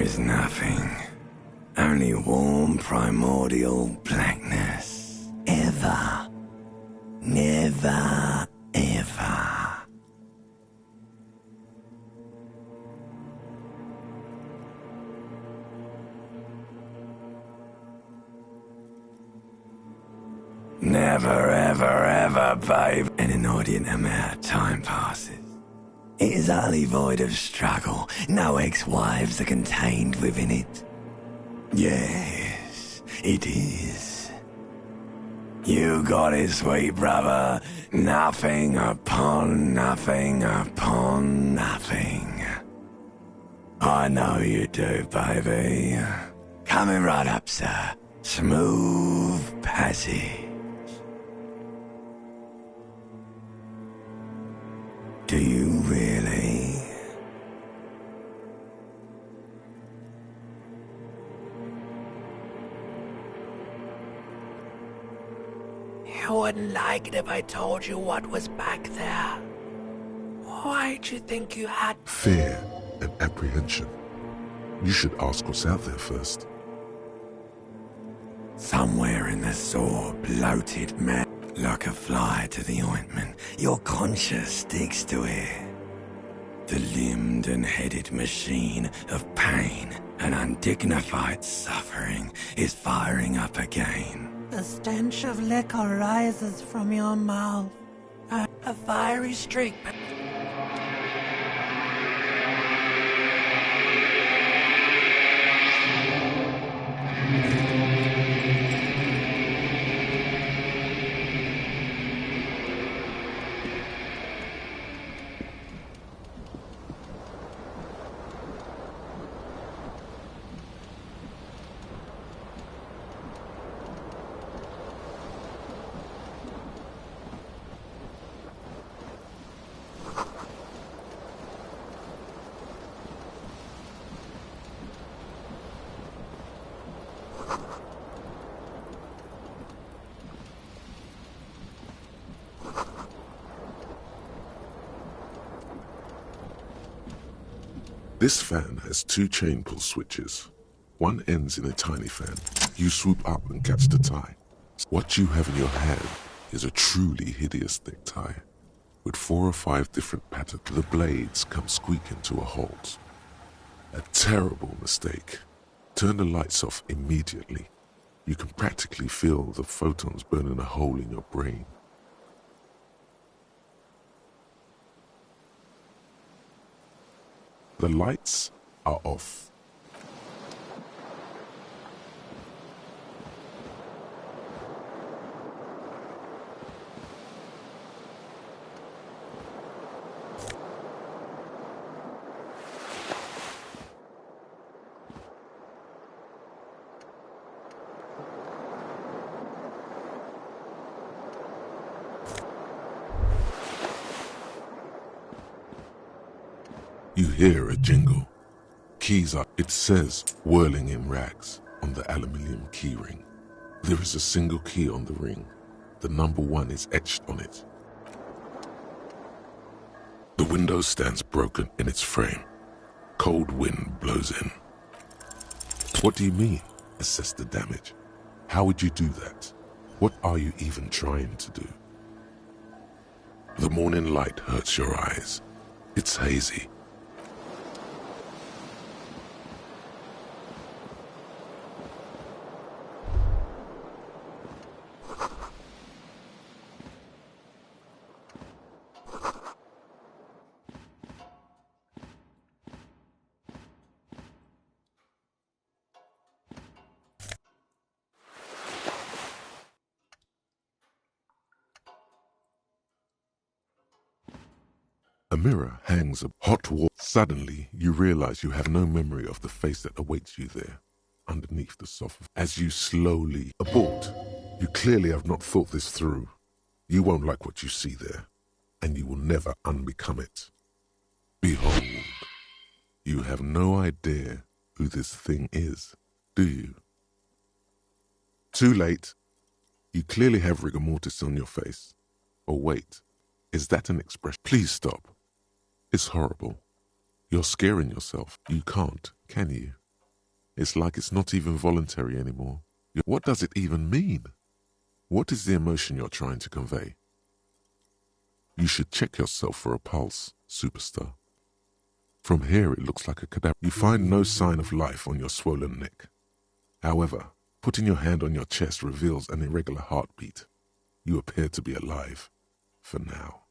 is nothing. Only warm primordial blackness. Ever. Never, ever. Never, ever, ever, babe. An inordinate amount of time passes. It is utterly void of struggle. No ex-wives are contained within it. Yes, it is. You got it, sweet brother. Nothing upon nothing upon nothing. I know you do, baby. Coming right up, sir. Smooth passage. Do you really? You wouldn't like it if I told you what was back there. Why'd you think you had... Fear and apprehension. You should ask what's out there first. Somewhere in the sore, bloated mouth, like a fly to the ointment, your conscience sticks to it. The limbed and headed machine of pain and undignified suffering is firing up again. The stench of liquor rises from your mouth. A fiery streak. This fan has two chain pull switches. One ends in a tiny fan. You swoop up and catch the tie. What you have in your hand is a truly hideous thick tie. With 4 or 5 different patterns, the blades come squeaking to a halt. A terrible mistake. Turn the lights off immediately. You can practically feel the photons burning a hole in your brain. The lights are off. You hear a jingle. Keys are, it says, whirling in rags on the aluminium key ring. There is a single key on the ring. The number 1 is etched on it. The window stands broken in its frame. Cold wind blows in. What do you mean? Assess the damage. How would you do that? What are you even trying to do? The morning light hurts your eyes. It's hazy. A mirror hangs a hot water. Suddenly, you realize you have no memory of the face that awaits you there, underneath the sofa. As you slowly abort, you clearly have not thought this through. You won't like what you see there, and you will never unbecome it. Behold, you have no idea who this thing is, do you? Too late. You clearly have rigor mortis on your face. Or wait, is that an expression? Please stop. It's horrible. You're scaring yourself. You can't, can you? It's like it's not even voluntary anymore. What does it even mean? What is the emotion you're trying to convey? You should check yourself for a pulse, superstar. From here it looks like a cadaver. You find no sign of life on your swollen neck. However, putting your hand on your chest reveals an irregular heartbeat. You appear to be alive, for now.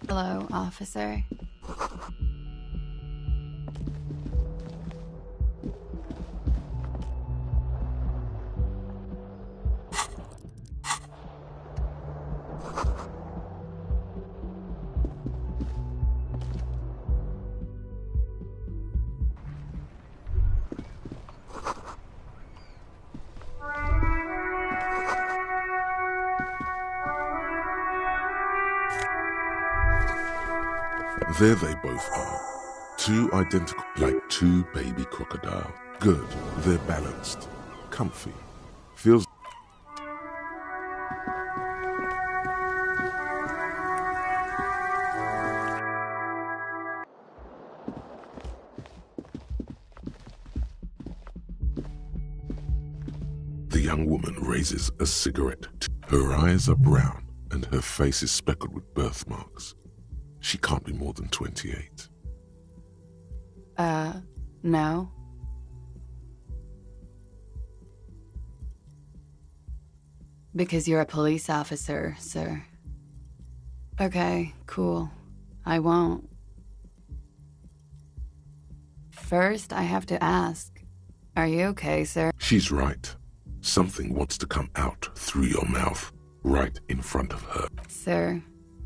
Hello, officer. There they both are. Two identical, like two baby crocodiles. Good, they're balanced. Comfy. Feels... The young woman raises a cigarette. Her eyes are brown and her face is speckled with birthmarks. She can't be more than 28. No. Because you're a police officer, sir. Okay, cool. I won't. First, I have to ask, are you okay, sir? She's right. Something wants to come out through your mouth, right in front of her. Sir,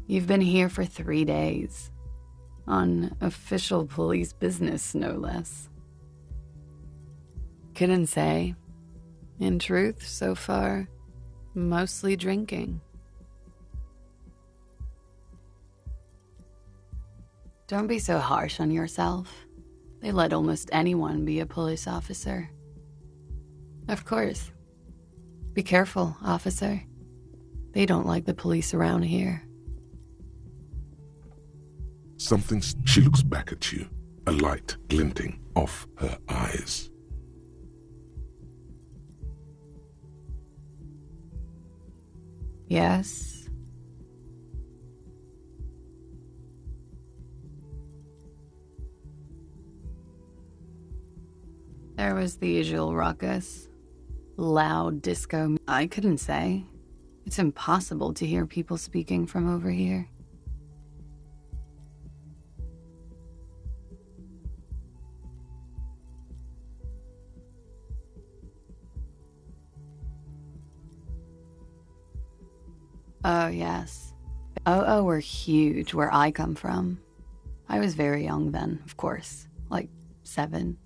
you've been here for 3 days. On official police business, no less. Couldn't say. In truth, so far, mostly drinking. Don't be so harsh on yourself. They let almost anyone be a police officer. Of course. Be careful, officer. They don't like the police around here. She looks back at you, a light glinting off her eyes. Yes. There was the usual ruckus. Loud disco. I couldn't say. It's impossible to hear people speaking from over here. Oh, yes. OO were huge where I come from. I was very young then, of course, like 7.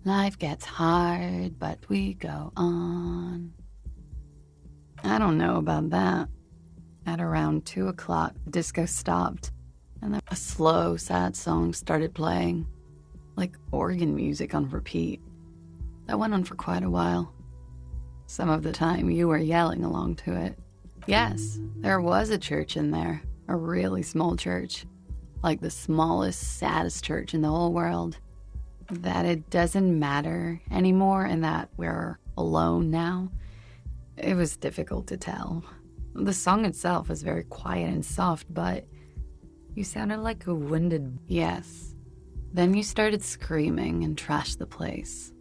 Life gets hard, but we go on. I don't know about that. At around 2 o'clock, the disco stopped, and then a slow, sad song started playing, like organ music on repeat. That went on for quite a while. Some of the time, you were yelling along to it. Yes, there was a church in there, a really small church, like the smallest, saddest church in the whole world. That it doesn't matter anymore and that we're alone now, it was difficult to tell. The song itself was very quiet and soft, but you sounded like a wounded... Yes. Then you started screaming and trashed the place.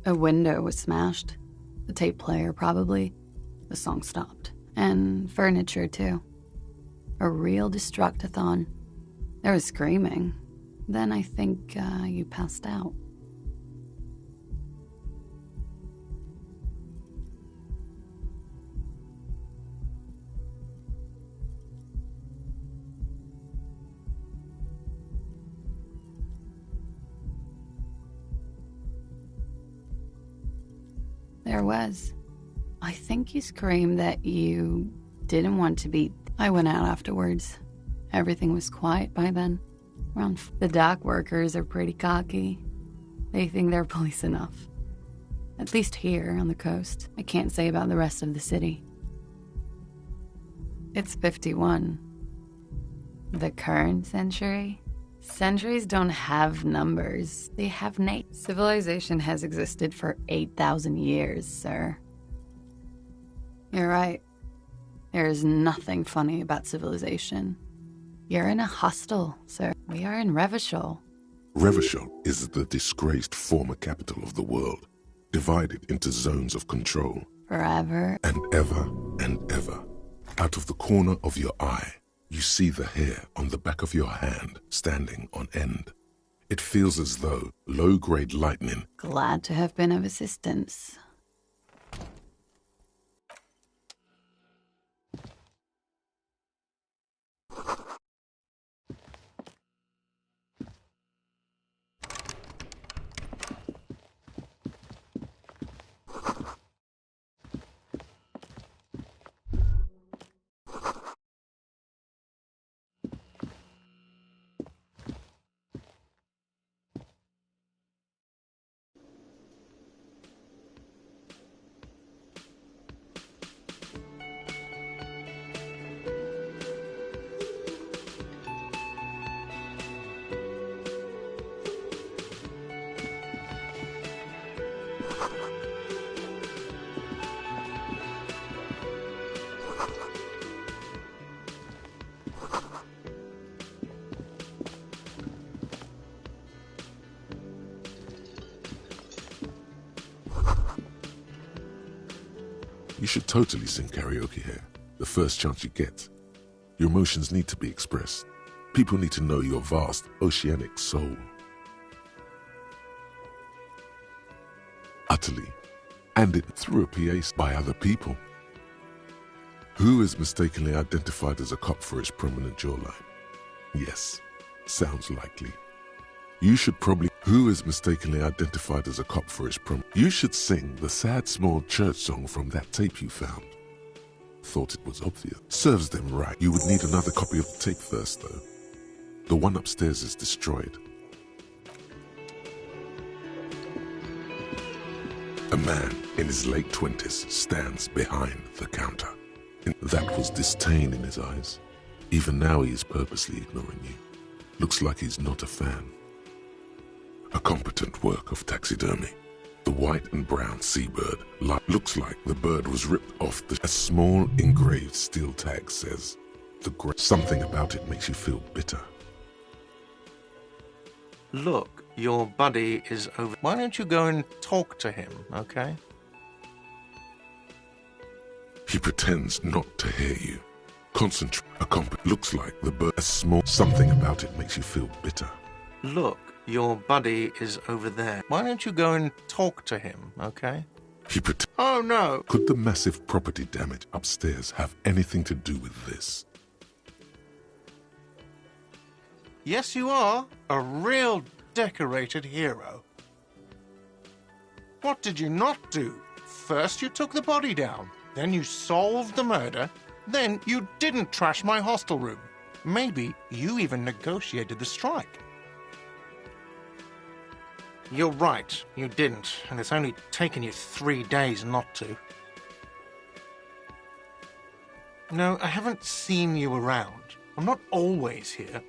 A window was smashed. The tape player, probably. The song stopped. And furniture, too. A real destructathon. There was screaming. Then I think you passed out. There was. I think you screamed that you didn't want to be. I went out afterwards. Everything was quiet by then. The dock workers are pretty cocky. They think they're police enough. At least here on the coast. I can't say about the rest of the city. It's 51. The current century? Centuries don't have numbers. They have names. Civilization has existed for 8,000 years, sir. You're right. There is nothing funny about civilization. You're in a hostel, sir. We are in Revachol. Revachol is the disgraced former capital of the world, divided into zones of control. Forever. And ever and ever. Out of the corner of your eye, you see the hair on the back of your hand standing on end. It feels as though low-grade lightning. Glad to have been of assistance. You should totally sing karaoke here, the first chance you get. Your emotions need to be expressed. People need to know your vast, oceanic soul. Utterly. And it through a PA by other people. Who is mistakenly identified as a cop for his prominent jawline? Yes, sounds likely. You should probably... Who is mistakenly identified as a cop for his You should sing the sad small church song from that tape you found. Thought it was obvious. Serves them right. You would need another copy of the tape first, though. The one upstairs is destroyed. A man in his late 20s stands behind the counter. That was disdain in his eyes. Even now he is purposely ignoring you. Looks like he's not a fan. A competent work of taxidermy. The white and brown seabird looks like the bird was ripped off a small engraved steel tag says, something about it makes you feel bitter. Look, your buddy is over. Why don't you go and talk to him, okay? He pretends not to hear you. Concentrate. Looks like the bird. A small something about it makes you feel bitter. Look, your buddy is over there. Why don't you go and talk to him, okay? Oh no! Could the massive property damage upstairs have anything to do with this? Yes, you are. A real decorated hero. What did you not do? First you took the body down, then you solved the murder, then you didn't trash my hostel room. Maybe you even negotiated the strike. You're right, you didn't, and it's only taken you 3 days not to. No, I haven't seen you around. I'm not always here.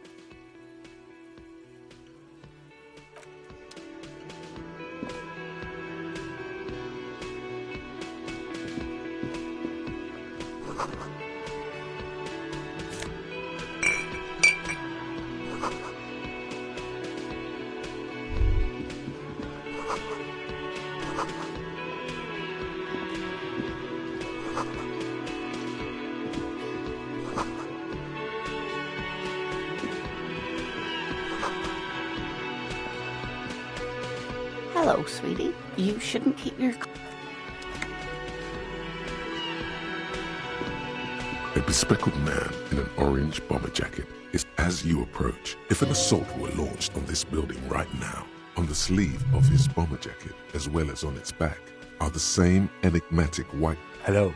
Hello, sweetie. You shouldn't keep your... A bespectacled man in an orange bomber jacket is as you approach. If an assault were launched on this building right now, on the sleeve of his bomber jacket, as well as on its back, are the same enigmatic white... Hello,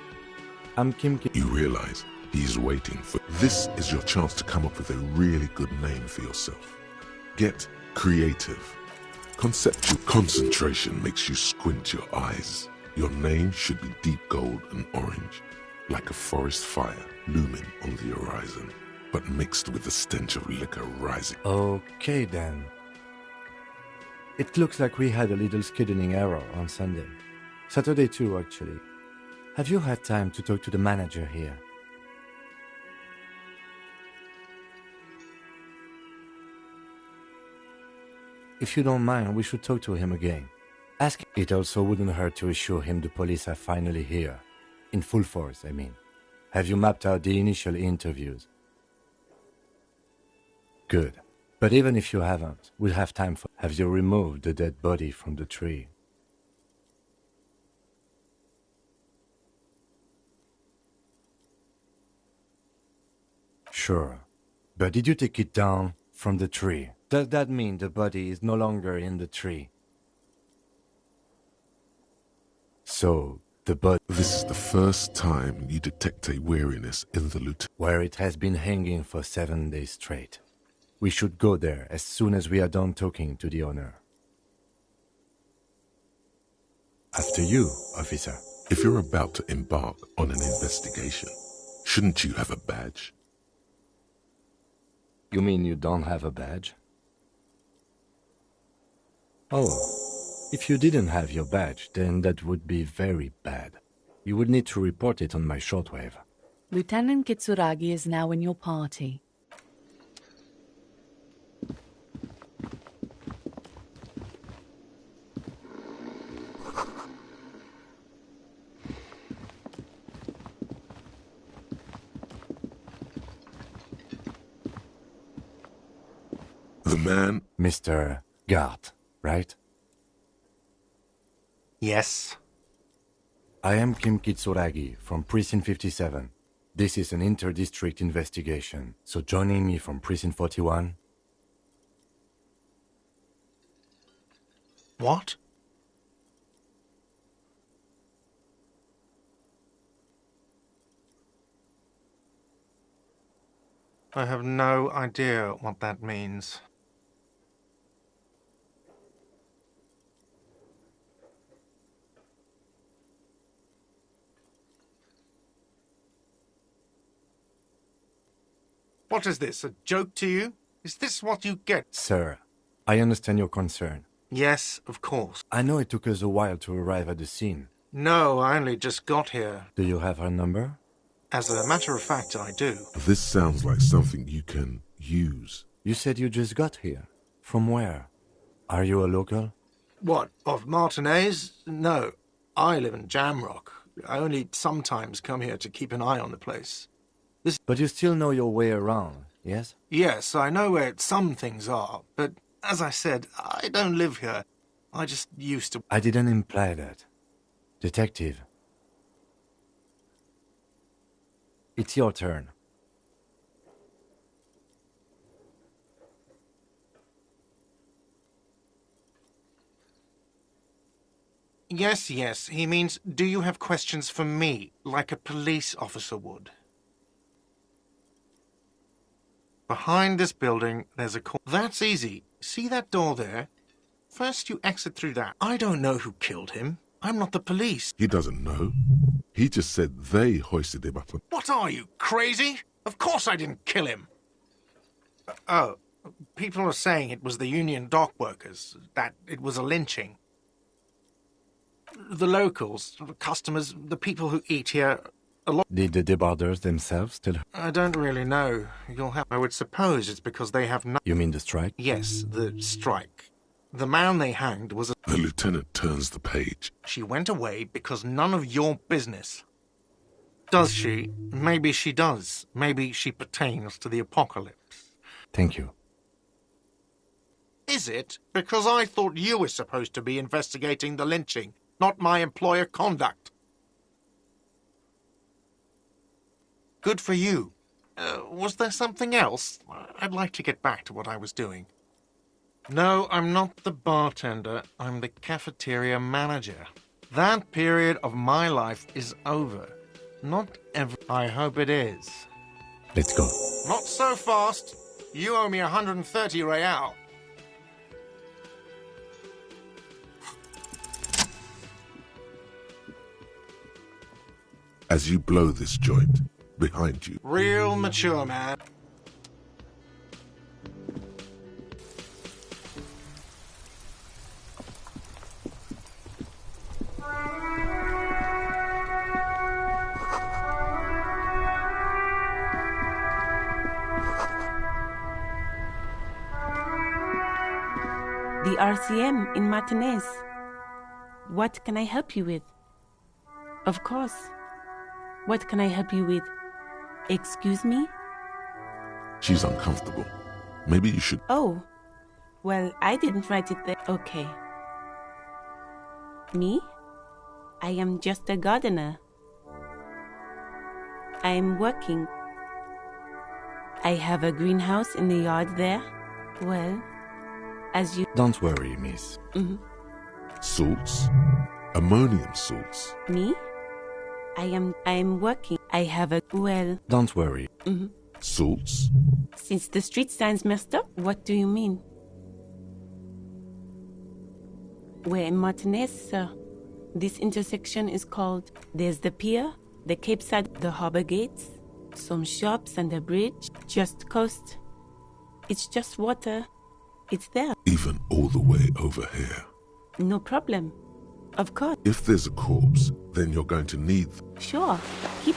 I'm Kim. You realize he's waiting for... This is your chance to come up with a really good name for yourself. Get creative. Conceptual concentration makes you squint your eyes. Your name should be deep gold and orange, like a forest fire looming on the horizon, but mixed with the stench of liquor rising. Okay then. It looks like we had a little scheduling error on Sunday. Saturday too, actually. Have you had time to talk to the manager here? If you don't mind, we should talk to him again. Ask him. It also wouldn't hurt to assure him the police are finally here. In full force, I mean. Have you mapped out the initial interviews? Good. But even if you haven't, we'll have time for... Have you removed the dead body from the tree? Sure. But did you take it down from the tree? Does that mean the body is no longer in the tree? So, the body... This is the first time you detect a weariness in the lieutenant. Where it has been hanging for 7 days straight. We should go there as soon as we are done talking to the owner. After you, officer. If you're about to embark on an investigation, shouldn't you have a badge? You mean you don't have a badge? Oh, if you didn't have your badge, then that would be very bad. You would need to report it on my shortwave. Lieutenant Kitsuragi is now in your party. The man... Mr. Gart, right? Yes. I am Kim Kitsuragi from Precinct 57. This is an inter-district investigation, so joining me from Precinct 41... What? I have no idea what that means. What is this, a joke to you? Is this what you get? Sir, I understand your concern. Yes, of course. I know it took us a while to arrive at the scene. No, I only just got here. Do you have her number? As a matter of fact, I do. This sounds like something you can use. You said you just got here. From where? Are you a local? What, of Martinez? No, I live in Jamrock. I only sometimes come here to keep an eye on the place. But you still know your way around, yes? Yes, I know where some things are, but as I said, I don't live here. I just used to... I didn't imply that. Detective. It's your turn. Yes, yes, he means, do you have questions for me, like a police officer would? Behind this building, there's a call. That's easy. See that door there? First you exit through that. I don't know who killed him. I'm not the police. He doesn't know. He just said they hoisted him up. What are you, crazy? Of course I didn't kill him. Oh, people are saying it was the union dock workers, that it was a lynching. The locals, the customers, the people who eat here... Did the debarders themselves still... I don't really know. You'll have... I would suppose it's because they have no... You mean the strike? Yes, the strike. The man they hanged was a... The lieutenant turns the page. She went away because none of your business. Does she? Maybe she does. Maybe she pertains to the apocalypse. Thank you. Is it? Because I thought you were supposed to be investigating the lynching, not my employer conduct. Good for you. Was there something else? I'd like to get back to what I was doing. No, I'm not the bartender. I'm the cafeteria manager. That period of my life is over. Not ever. I hope it is. Let's go. Not so fast. You owe me 130 real. As you blow this joint, behind you, Real mature, man. The RCM in Martinez. What can I help you with? Of course. What can I help you with? Excuse me? she's uncomfortable. Maybe you should... Oh. Well, I didn't write it there. Okay. Me? I am just a gardener. I am working. I have a greenhouse in the yard there. Well, as you... Don't worry, miss. Salts? Ammonium salts? Me? I am working. I have a... Well... Don't worry. Salts? Since the street sign's messed up, what do you mean? We're in Martinez, sir. This intersection is called... There's the pier, the Cape Side, the harbor gates, some shops and a bridge, just coast. It's just water. It's there. Even all the way over here. No problem. Of course. If there's a corpse, then you're going to need... Sure. Keep...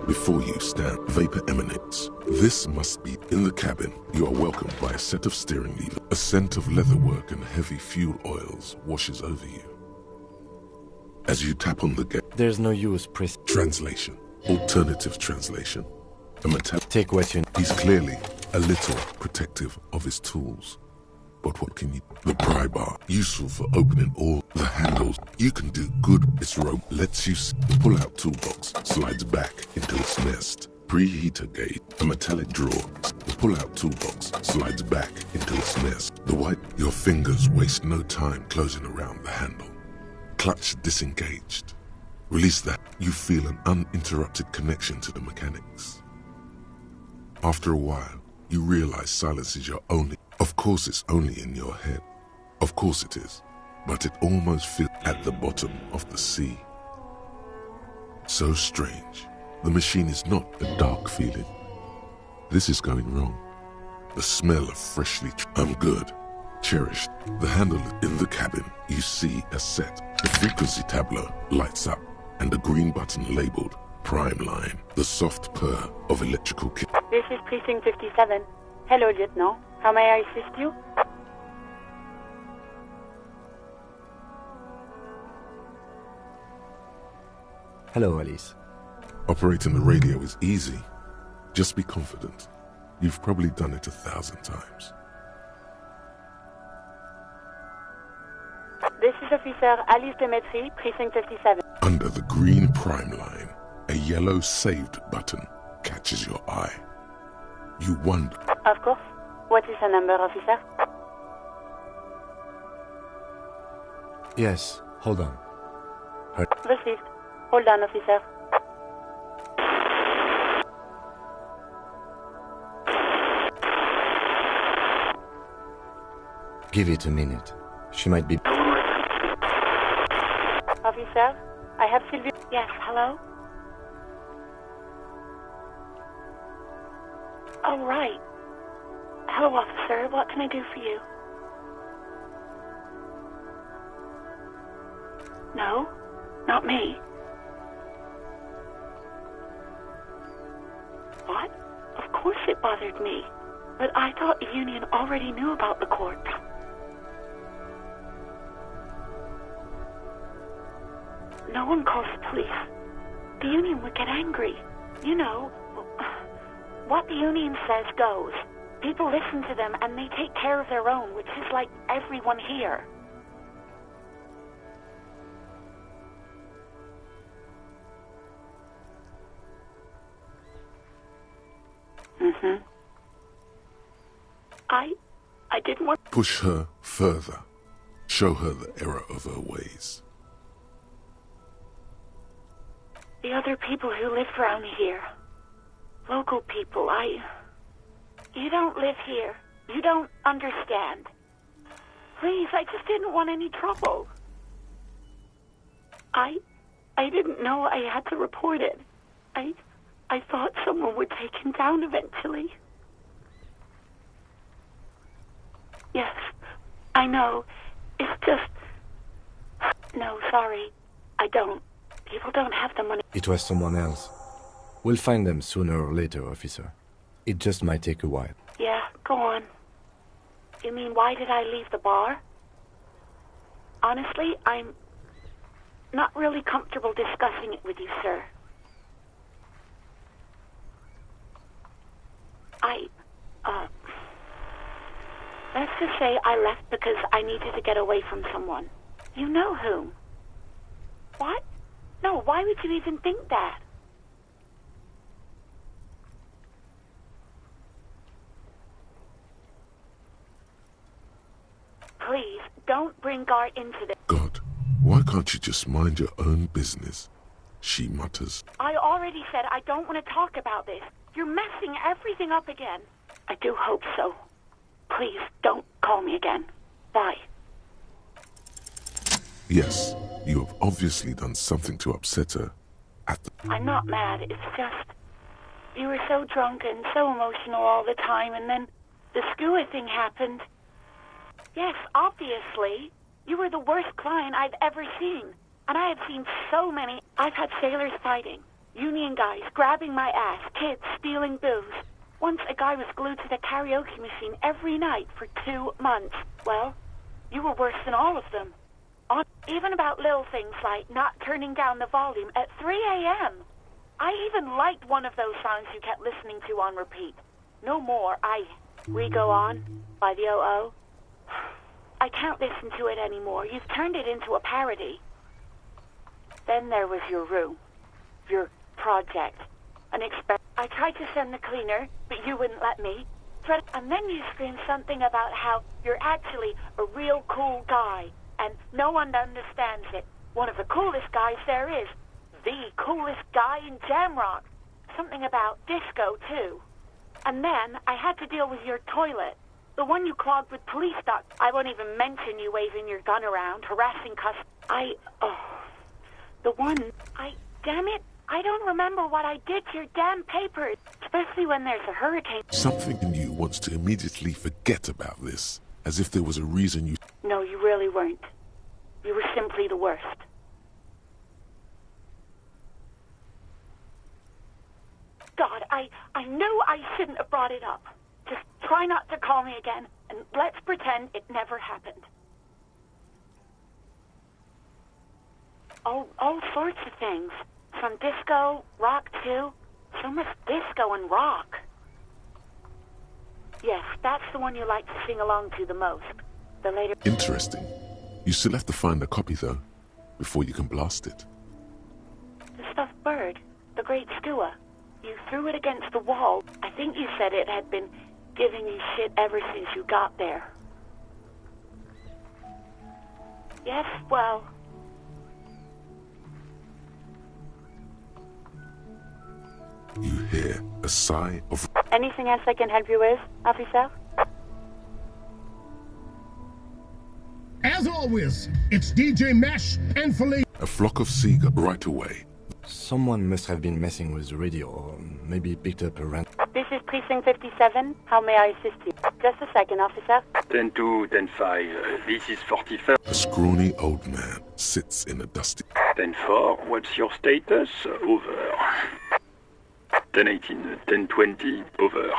Before you stand, vapor emanates. This must be in the cabin. You are welcomed by a set of steering levers. A scent of leatherwork and heavy fuel oils washes over you. As you tap on the gate... There's no use, press... Translation. Alternative translation. A metallic... Take what you... He's clearly a little protective of his tools. But what can you... The pry bar, useful for opening all the handles. You can do good. This rope lets you... The pull-out toolbox slides back into its nest. Preheater gate, a metallic drawer. The pull-out toolbox slides back into its nest. The white... Your fingers waste no time closing around the handle. Clutch disengaged. Release that. You feel an uninterrupted connection to the mechanics. After a while, you realize silence is your only... Of course it's only in your head. Of course it is. But it almost feels at the bottom of the sea. So strange. The machine is not a dark feeling. This is going wrong. The smell of freshly... I'm good. Cherished. The handle in the cabin. You see a set. The frequency tableau lights up. And a green button labeled Prime Line. The soft purr of electrical kit. This is Precinct 57. Hello, Lieutenant. How may I assist you? Hello, Alice. Operating the radio is easy. Just be confident. You've probably done it 1,000 times. This is Officer Alice Demetri, Precinct 57. Under the green Prime Line, a yellow saved button catches your eye. You wonder... Of course. What is the number, officer? Yes, hold on. Received. Hold on, officer. Give it a minute. She might be... Officer, I have Sylvia... Yes, hello? Oh, right. Hello, officer. What can I do for you? No, not me. What? Of course it bothered me. But I thought the Union already knew about the court. No one calls the police. The Union would get angry. You know, what the Union says goes. People listen to them and they take care of their own, which is like everyone here. Mm-hmm. I didn't want... Push her further. Show her the error of her ways. The other people who live around here. Local people, You don't live here. You don't understand. Please, I just didn't want any trouble. I didn't know I had to report it. I thought someone would take him down eventually. Yes, I know. It's just... No, sorry. I don't. People don't have the money. It was someone else. We'll find them sooner or later, officer. It just might take a while. Yeah, go on. You mean, why did I leave the bar? Honestly, I'm not really comfortable discussing it with you, sir. Let's just say I left because I needed to get away from someone. You know whom. What? No, why would you even think that? Please, don't bring Gart into this. God, why can't you just mind your own business? She mutters. I already said I don't want to talk about this. You're messing everything up again. I do hope so. Please, don't call me again. Bye. Yes, you have obviously done something to upset her. I'm not mad, it's just... You were so drunk and so emotional all the time, and then the Skua thing happened. Yes, obviously. You were the worst client I've ever seen. And I have seen so many. I've had sailors fighting, union guys grabbing my ass, kids stealing booze. Once a guy was glued to the karaoke machine every night for 2 months. Well, you were worse than all of them. Even about little things like not turning down the volume at 3 a.m. I even liked one of those songs you kept listening to on repeat. No more. We Go On by the O.O. I can't listen to it anymore. You've turned it into a parody. Then there was your room. Your project. I tried to send the cleaner, but you wouldn't let me. And then you screamed something about how you're actually a real cool guy, and no one understands it. One of the coolest guys there is. The coolest guy in Jamrock. Something about disco, too. And then I had to deal with your toilet. The one you clogged with police doc. I won't even mention you waving your gun around, harassing damn it. I don't remember what I did to your damn papers, especially when there's a hurricane. Something in you wants to immediately forget about this, as if there was a reason you... No, you really weren't. You were simply the worst. God, I knew I shouldn't have brought it up. Just try not to call me again, and let's pretend it never happened. All sorts of things. From disco, rock too. So much disco and rock. Yes, that's the one you like to sing along to the most. The later... Interesting. You still have to find a copy, though, before you can blast it. The stuffed bird. The great Skua. You threw it against the wall. I think you said it had been giving you shit ever since you got there. Yes, well... You hear a sigh of... Anything else I can help you with, officer? As always, it's DJ Mesh and Felipe. A flock of seagulls right away. Someone must have been messing with the radio, or maybe picked up a random... This is Precinct 57. How may I assist you? Just a second, officer. 10-2, 10-5. This is 41st. A scrawny old man sits in a dusty... 10-4, what's your status? Over. 10-18, 10-20, over.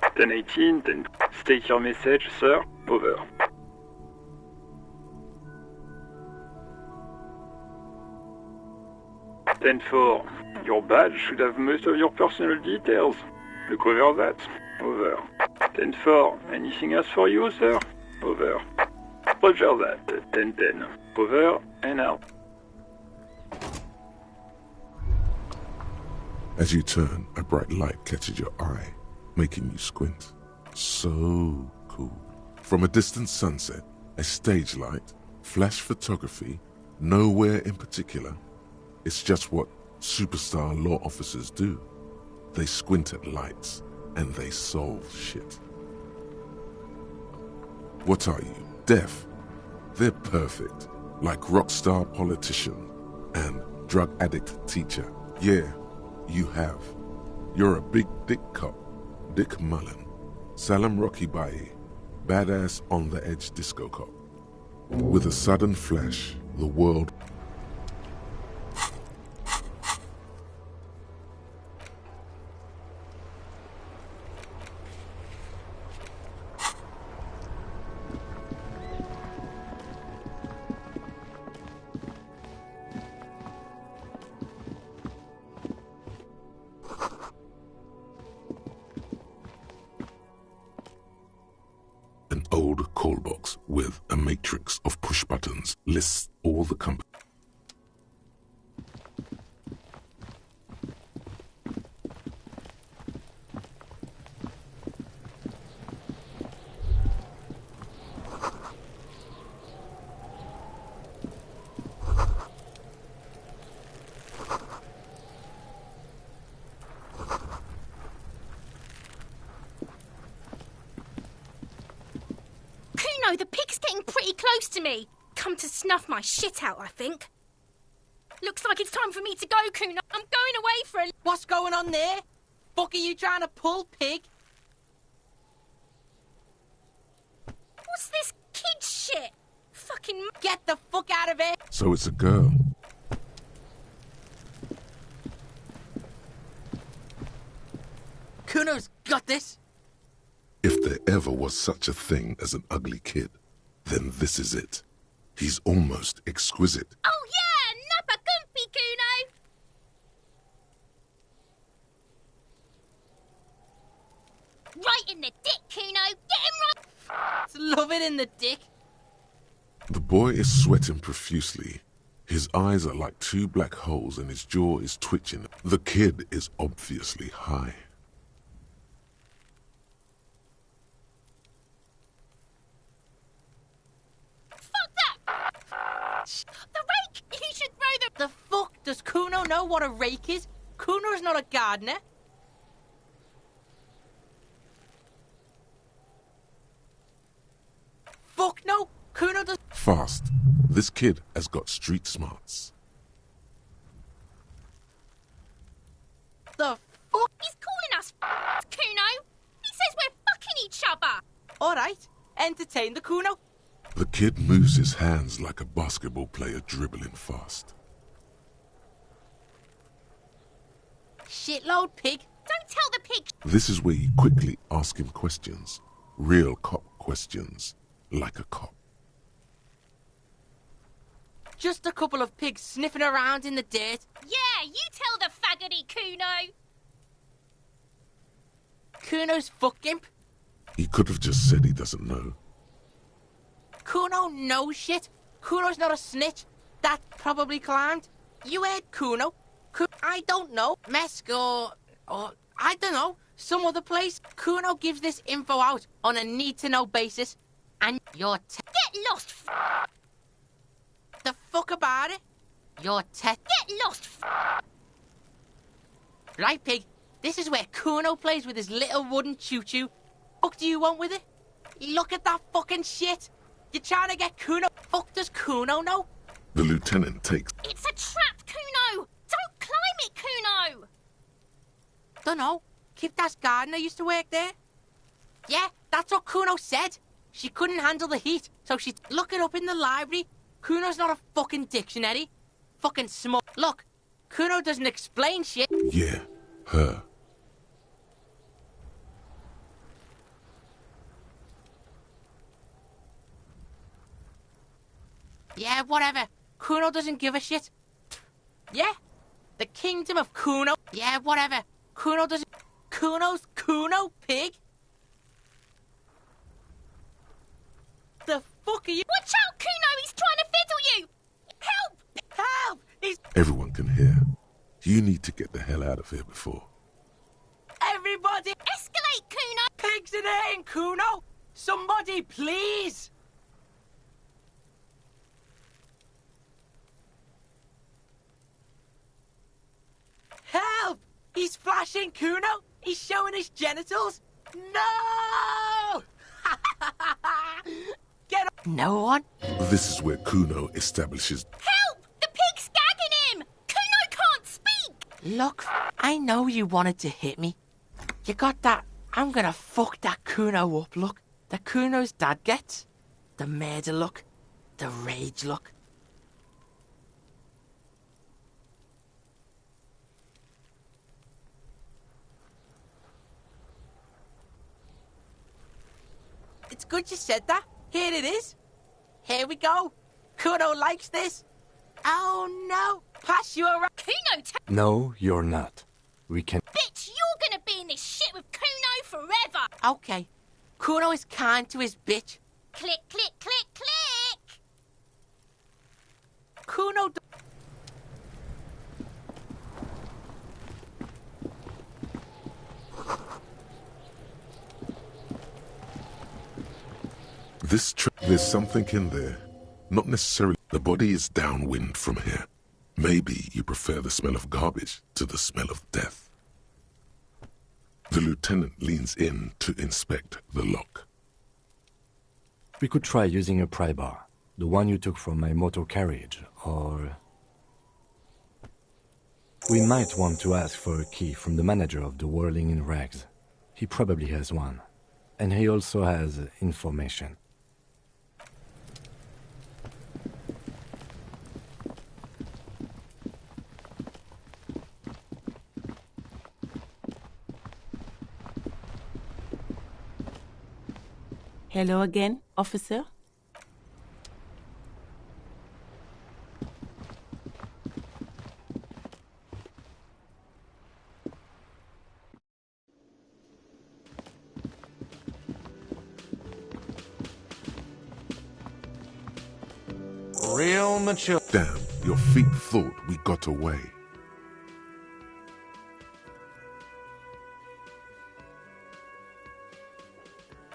10-18, 10... State your message, sir. Over. 10-4, your badge should have most of your personal details. Look over that. Over. 10-4, anything else for you, sir? Over. Roger that. 10-10. Over and out. As you turn, a bright light catches your eye, making you squint. So cool. From a distant sunset, a stage light, flash photography, nowhere in particular. It's just what superstar law officers do. They squint at lights, and they solve shit. What are you, deaf? They're perfect, like rockstar politician and drug addict teacher. Yeah, you have. You're a big dick cop, Dick Mullen, Salam Rocky Bayi, badass on-the-edge disco cop. With a sudden flash, the world... An old call box with a matrix of push buttons lists all the companies. The pig's getting pretty close to me. Come to snuff my shit out, I think. Looks like it's time for me to go, Kuno. I'm going away for a... What's going on there? Fuck are you trying to pull, pig? What's this kid shit? Fucking... Get the fuck out of here! So it's a girl. Kuno's got this. If there ever was such a thing as an ugly kid, then this is it. He's almost exquisite. Oh yeah, Nappa Gumpy, Kuno! Right in the dick, Kuno! Get him right... It's love it in the dick. The boy is sweating profusely. His eyes are like two black holes and his jaw is twitching. The kid is obviously high. The rake! You should throw the... The fuck? Does Kuno know what a rake is? Kuno's not a gardener. Fuck no! Kuno does... Fast. This kid has got street smarts. The fuck? He's calling us Kuno! He says we're fucking each other! Alright, entertain the Kuno. The kid moves his hands like a basketball player dribbling fast. Shitload, pig. Don't tell the pig. This is where you quickly ask him questions. Real cop questions. Like a cop. Just a couple of pigs sniffing around in the dirt. Yeah, you tell the faggoty, Kuno. Kuno's fuck gimp. He could have just said he doesn't know. Kuno knows shit. Kuno's not a snitch. That probably climbed. You heard Kuno. I don't know. Mesk or I don't know. Some other place. Kuno gives this info out on a need-to-know basis. And you're Get lost, The fuck about it? You're Get lost, Right, pig. This is where Kuno plays with his little wooden choo-choo. Fuck do you want with it? Look at that fucking shit. You're trying to get Kuno. Fuck does Kuno know? The lieutenant takes... It's a trap, Kuno! Don't climb it, Kuno! Dunno. Kiptas gardener used to work there. Yeah, that's what Kuno said. She couldn't handle the heat, so she'd look it up in the library. Kuno's not a fucking dictionary. Fucking smart. Look, Kuno doesn't explain shit. Yeah, her. Yeah, whatever. Kuno doesn't give a shit. Yeah, the kingdom of Kuno. Yeah, whatever. Kuno doesn't... Kuno's Kuno, pig? The fuck are you... Watch out, Kuno! He's trying to fiddle you! Help! Help! He's... Everyone can hear. You need to get the hell out of here before. Everybody... Escalate, Kuno! Pigs in here, Kuno! Somebody, please! Help! He's flashing, Kuno! He's showing his genitals! No! Get up! No one? This is where Kuno establishes... Help! The pig's gagging him! Kuno can't speak! Look, I know you wanted to hit me. You got that... I'm gonna fuck that Kuno up look. The Kuno's dad gets. The murder look. The rage look. It's good you said that. Here it is. Here we go. Kuno likes this. Oh no. Pass you around. Kuno, No, you're not. We can... bitch, you're gonna be in this shit with Kuno forever! Okay. Kuno is kind to his bitch. Click, click, click, click! Kuno... There's something in there. Not necessarily. The body is downwind from here. Maybe you prefer the smell of garbage to the smell of death. The lieutenant leans in to inspect the lock. We could try using a pry bar. The one you took from my motor carriage, or... We might want to ask for a key from the manager of the Whirling in Rags. He probably has one. And he also has information. Hello again, officer. Real mature. Damn, your feet thought we got away.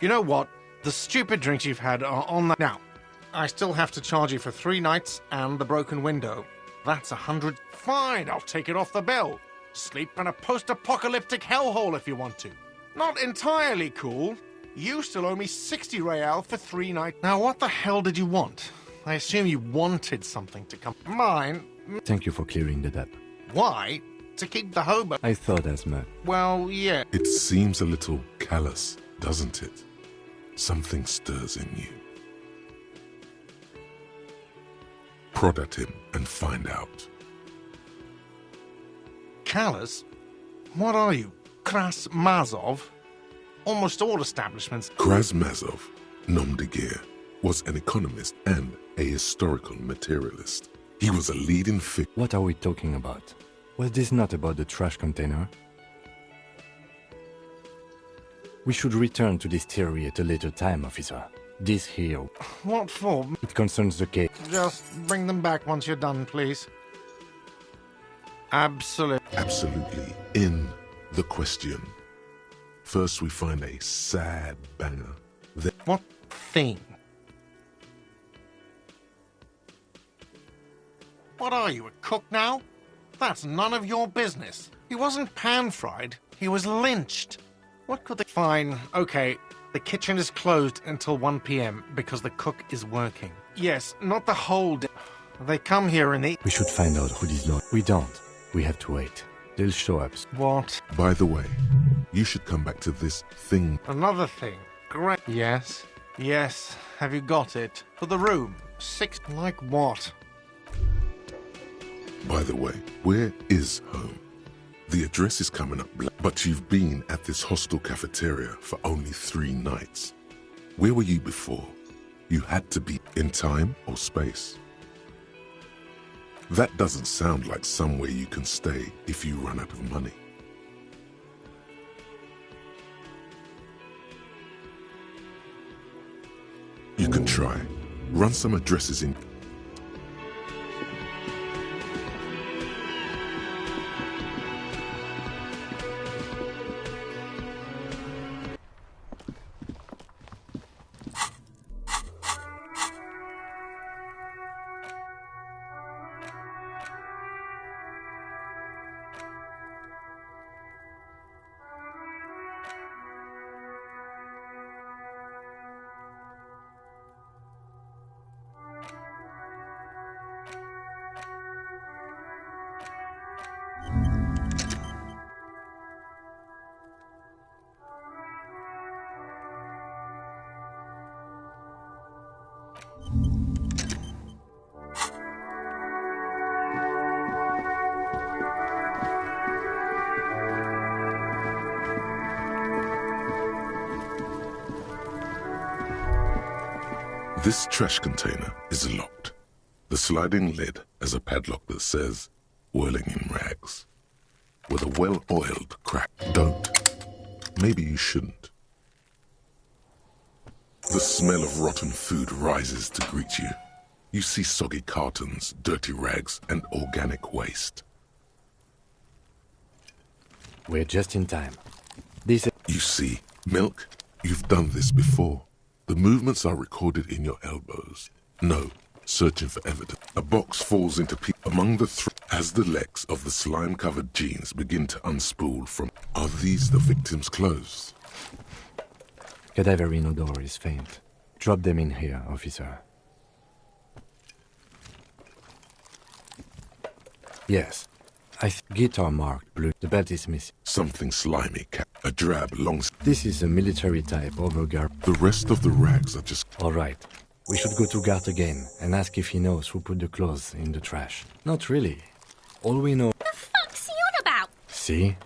You know what? The stupid drinks you've had are on that. Now, I still have to charge you for 3 nights and the broken window. That's 100. Fine, I'll take it off the bill. Sleep in a post-apocalyptic hellhole if you want to. Not entirely cool. You still owe me 60 real for 3 nights. Now, what the hell did you want? I assume you wanted something to come. Mine. Thank you for clearing that up. Why? To keep the hobo. I thought as much. Well, yeah. It seems a little callous, doesn't it? Something stirs in you. Prod at him and find out. Callous? What are you? Krasmazov? Almost all establishments. Krasmazov, nom de guerre, was an economist and a historical materialist. He was a leading figure. What are we talking about? Was this not about the trash container? We should return to this theory at a later time, officer. This here... What for? It concerns the case. Just bring them back once you're done, please. Absolutely. In the question. First we find a sad banger. Then... What thing? What are you, a cook now? That's none of your business. He wasn't pan-fried. He was lynched. What could they... Fine, okay. The kitchen is closed until 1 p.m. because the cook is working. Yes, not the whole day. They come here and eat. We should find out who these know. We don't. We have to wait. They'll show up. What? By the way, you should come back to this thing. Another thing. Great. Yes. Yes. Have you got it? For the room. 6. Like what? By the way, where is home? The address is coming up, but you've been at this hostel cafeteria for only 3 nights. Where were you before? You had to be in time or space. That doesn't sound like somewhere you can stay if you run out of money. You can try. Run some addresses in. This trash container is locked. The sliding lid has a padlock that says, "Whirling in rags." With a well-oiled crack. Don't. Maybe you shouldn't. The smell of rotten food rises to greet you. You see soggy cartons, dirty rags, and organic waste. We're just in time. This. You see, Milk, you've done this before. The movements are recorded in your elbows. No, searching for evidence. A box falls into among the as the legs of the slime-covered jeans begin to unspool from. Are these the victim's clothes? Cadaverine odor is faint. Drop them in here, officer. Yes. Guitar marked blue. The belt is missing. Something slimy. A drab long. This is a military type overgarb. The rest of the rags are just. All right. We should go to Gart again and ask if he knows who put the clothes in the trash. Not really. All we know. The fuck's he on about? See?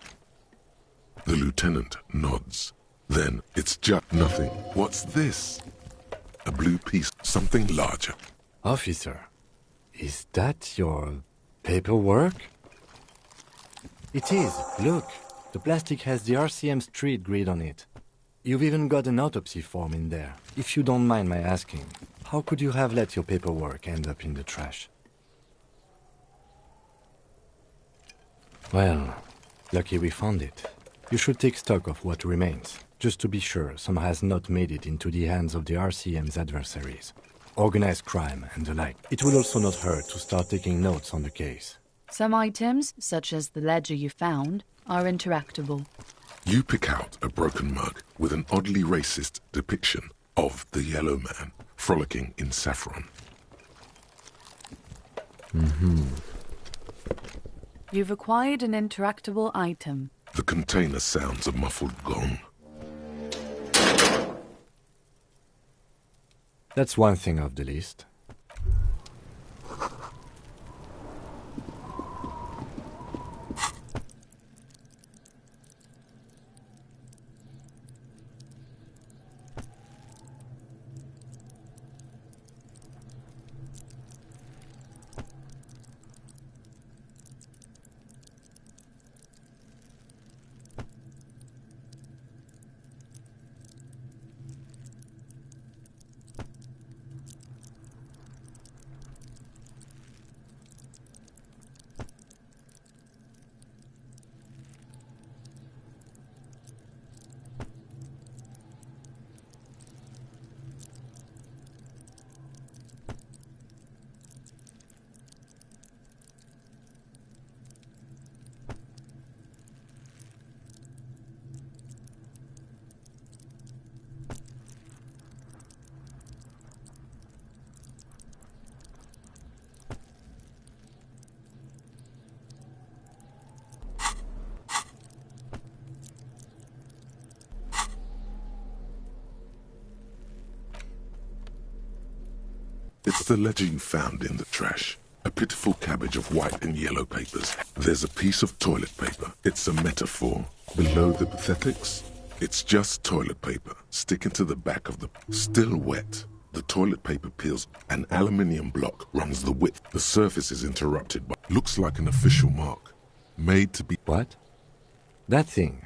The lieutenant nods. Then it's just nothing. What's this? A blue piece. Something larger. Officer, is that your paperwork? It is. Look. The plastic has the RCM street grid on it. You've even got an autopsy form in there. If you don't mind my asking, how could you have let your paperwork end up in the trash? Well, lucky we found it. You should take stock of what remains, just to be sure some has not made it into the hands of the RCM's adversaries. Organized crime and the like. It would also not hurt to start taking notes on the case. Some items, such as the ledger you found, are interactable. You pick out a broken mug with an oddly racist depiction of the Yellow Man frolicking in saffron. You've acquired an interactable item. The container sounds a muffled gong. That's one thing off the list. the ledger you found in the trash? A pitiful cabbage of white and yellow papers. There's a piece of toilet paper. It's a metaphor. Below the pathetics, it's just toilet paper sticking to the back of the... Still wet. The toilet paper peels. An aluminium block runs the width. The surface is interrupted by... Looks like an official mark. Made to be... What? That thing.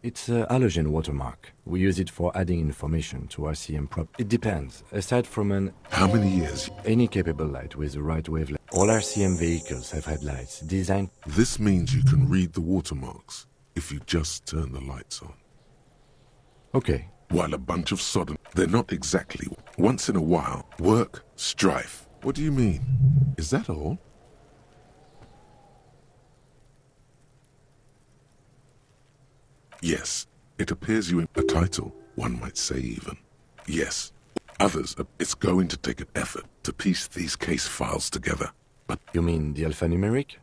It's a halogen watermark. We use it for adding information to RCM prop. It depends. Aside from an... How many years? Any capable light with the right wavelength. All RCM vehicles have had lights designed... This means you can read the watermarks if you just turn the lights on. Okay. While a bunch of sodden... They're not exactly... Once in a while. Work. Strife. What do you mean? Is that all? Yes, it appears you in a title, one might say even. Yes, others, it's going to take an effort to piece these case files together, but... You mean the alphanumeric?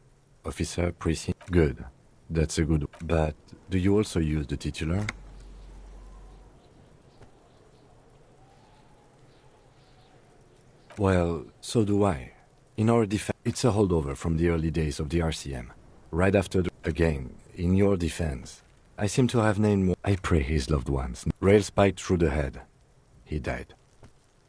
Officer, precinct? Good. That's a good... But do you also use the titular? Well, so do I. In our defense, it's a holdover from the early days of the RCM. Right after the... Again, in your defense... I seem to have named more. I pray his loved ones. Rail spiked through the head. He died.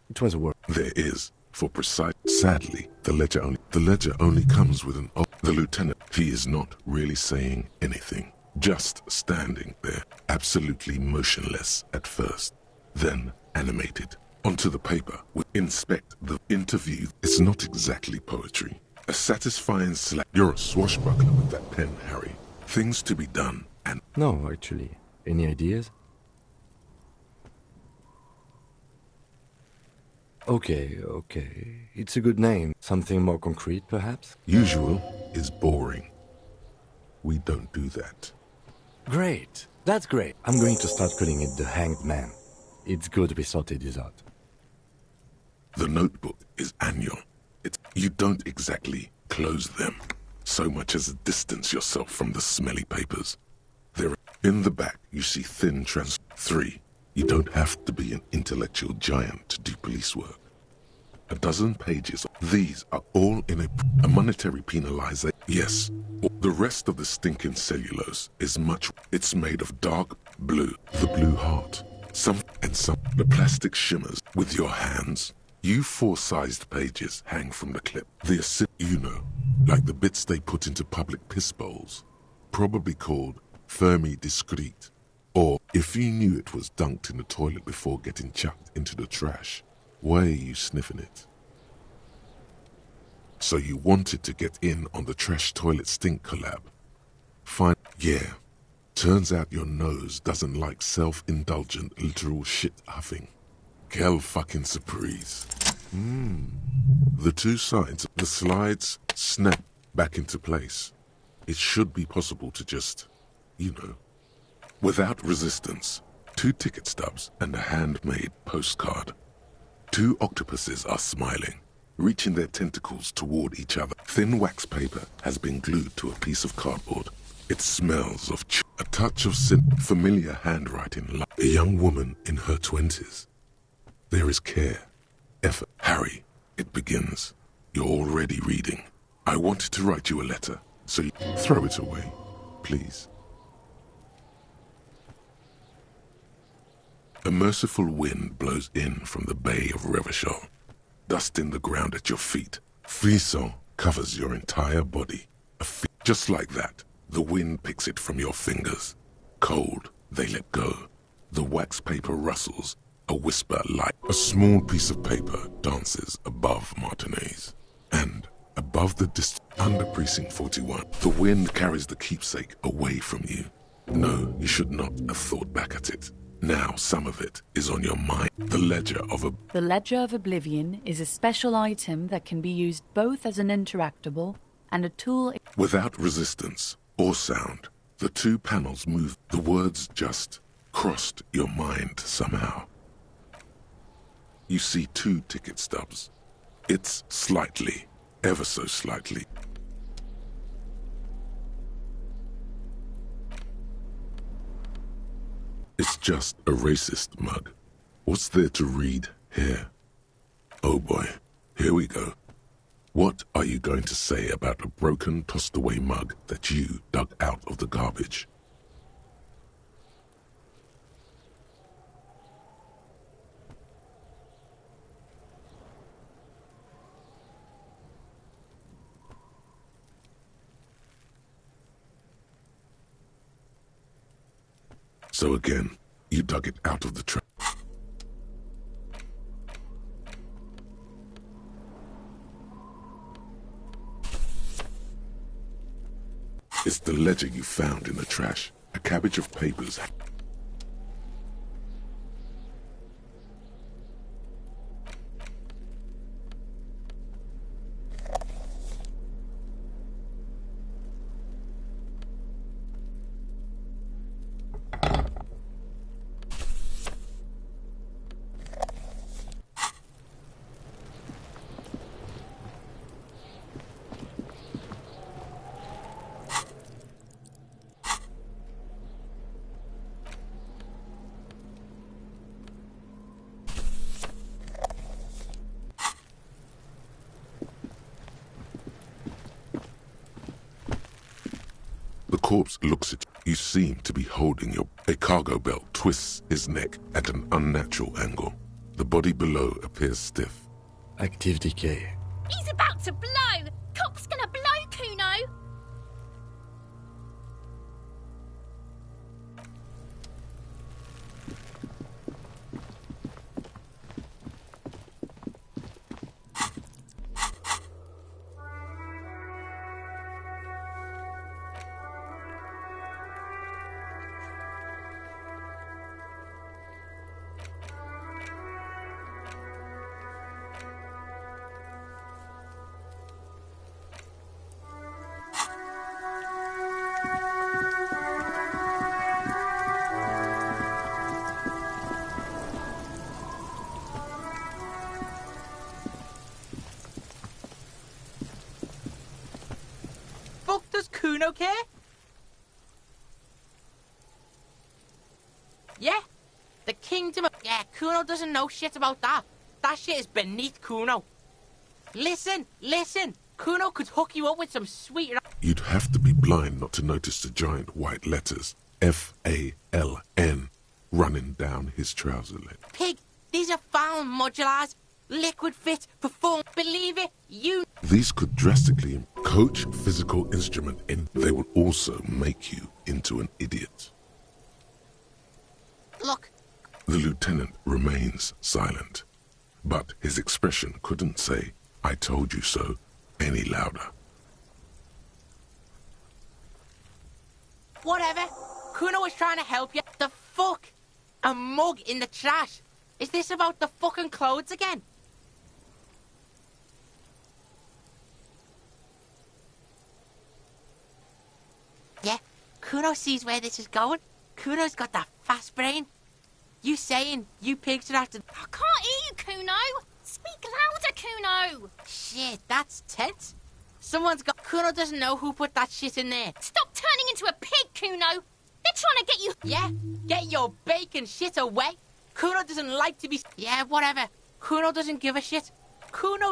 It was a word. There is, for precise... Sadly, the ledger only comes with an... The lieutenant, he is not really saying anything. Just standing there, absolutely motionless at first. Then, animated. Onto the paper, we inspect the interview. It's not exactly poetry. A satisfying slap. You're a swashbuckler with that pen, Harry. Things to be done. And no, actually. Any ideas? Okay. It's a good name. Something more concrete, perhaps? Usual is boring. We don't do that. Great. That's great. I'm going to start calling it the Hanged Man. It's good we sorted this out. The notebook is annual. You don't exactly close them, so much as distance yourself from the smelly papers. There, in the back, you see thin 3. You don't have to be an intellectual giant to do police work. A dozen pages. These are all in a monetary penalization. Yes, the rest of the stinking cellulose is much... It's made of dark blue. The blue heart. Some. The plastic shimmers with your hands. You 4-sized pages hang from the clip. Like the bits they put into public piss bowls. Probably called Fermi Discrete. Or, if you knew it was dunked in the toilet before getting chucked into the trash, why are you sniffing it? So you wanted to get in on the trash toilet stink collab. Fine. Yeah. Turns out your nose doesn't like self-indulgent literal shit huffing. Quelle fucking surprise. The two sides, the slides snap back into place. It should be possible to just, without resistance. 2 ticket stubs and a handmade postcard. 2 octopuses are smiling, reaching their tentacles toward each other. Thin wax paper has been glued to a piece of cardboard. It smells of a touch of familiar handwriting. A young woman in her 20s. There is care, effort. Harry, it begins. You're already reading. I wanted to write you a letter, so you throw it away, please. A merciful wind blows in from the Bay of Revachol, dusting the ground at your feet. Frisson covers your entire body. Just like that, the wind picks it from your fingers. Cold, they let go. The wax paper rustles, a whisper like a small piece of paper dances above Martinez. And above the under Precinct 41, the wind carries the keepsake away from you. No, you should not have thought back at it. Now some of it is on your mind. The Ledger of Oblivion is a special item that can be used both as an interactable and a tool... Without resistance or sound, the 2 panels move. The words just crossed your mind somehow. You see 2 ticket stubs. It's slightly, ever so slightly. It's just a racist mug. What's there to read here? Oh boy, Here we go. What are you going to say about a broken, tossed-away mug that you dug out of the garbage? So again, you dug it out of the trash. It's the ledger you found in the trash. A cabbage of papers. The corpse looks at you. You seem to be holding a cargo belt twists his neck at an unnatural angle. The body below appears stiff. Active decay. He's about to blow! Cop's gonna blow, Kuno! Does Kuno care? Yeah? The kingdom of... Yeah, Kuno doesn't know shit about that. That shit is beneath Kuno. Listen! Kuno could hook you up with some sweet... You'd have to be blind not to notice the giant white letters, F-A-L-N, running down his trouser leg. Pig, these are found modulars. Liquid fit, perform, believe it, you... These could drastically coach physical instrument in. They will also make you into an idiot. Look. The lieutenant remains silent, but his expression couldn't say, "I told you so," any louder. Whatever. Kuno was trying to help you. The fuck? A mug in the trash. Is this about the fucking clothes again? Yeah, Kuno sees where this is going. Kuno's got that fast brain. You saying you pigs are after... I can't hear you, Kuno! Speak louder, Kuno! Shit, that's tense. Someone's got... Kuno doesn't know who put that shit in there. Stop turning into a pig, Kuno! They're trying to get you... Yeah, get your bacon shit away. Kuno doesn't like to be... Yeah, whatever. Kuno doesn't give a shit. Kuno...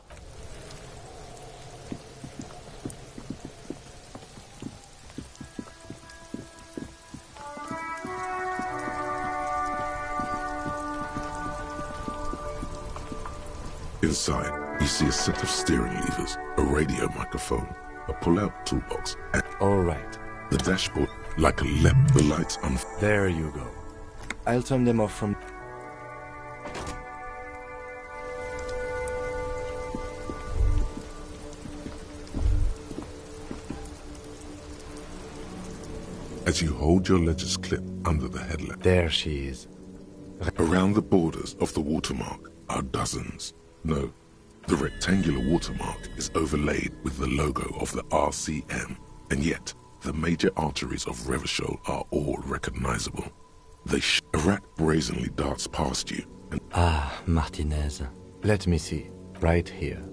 Inside, you see a set of steering levers, a radio microphone, a pull-out toolbox, and... All right. The dashboard, like a lamp, the lights on... There you go. I'll turn them off from... As you hold your ledger's clip under the headlamp. There she is. Around the borders of the watermark are dozens. No, the rectangular watermark is overlaid with the logo of the RCM, and yet the major arteries of Revachol are all recognizable. A rat brazenly darts past you, and... Ah, Martinez. Let me see. Right here.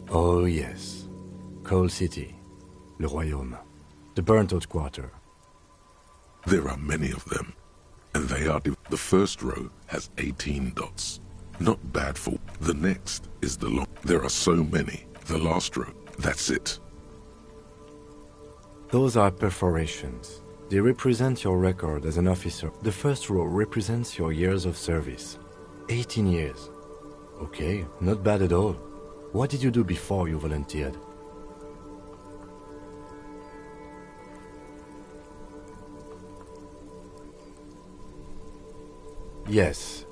Oh, yes. Coal City. Le Royaume. The burnt-out quarter. There are many of them. And they are the first row has 18 dots. Not bad for the next is the long. There are so many. The last row, that's it. Those are perforations. They represent your record as an officer. The first row represents your years of service. 18 years. Okay, not bad at all. What did you do before you volunteered? Yes,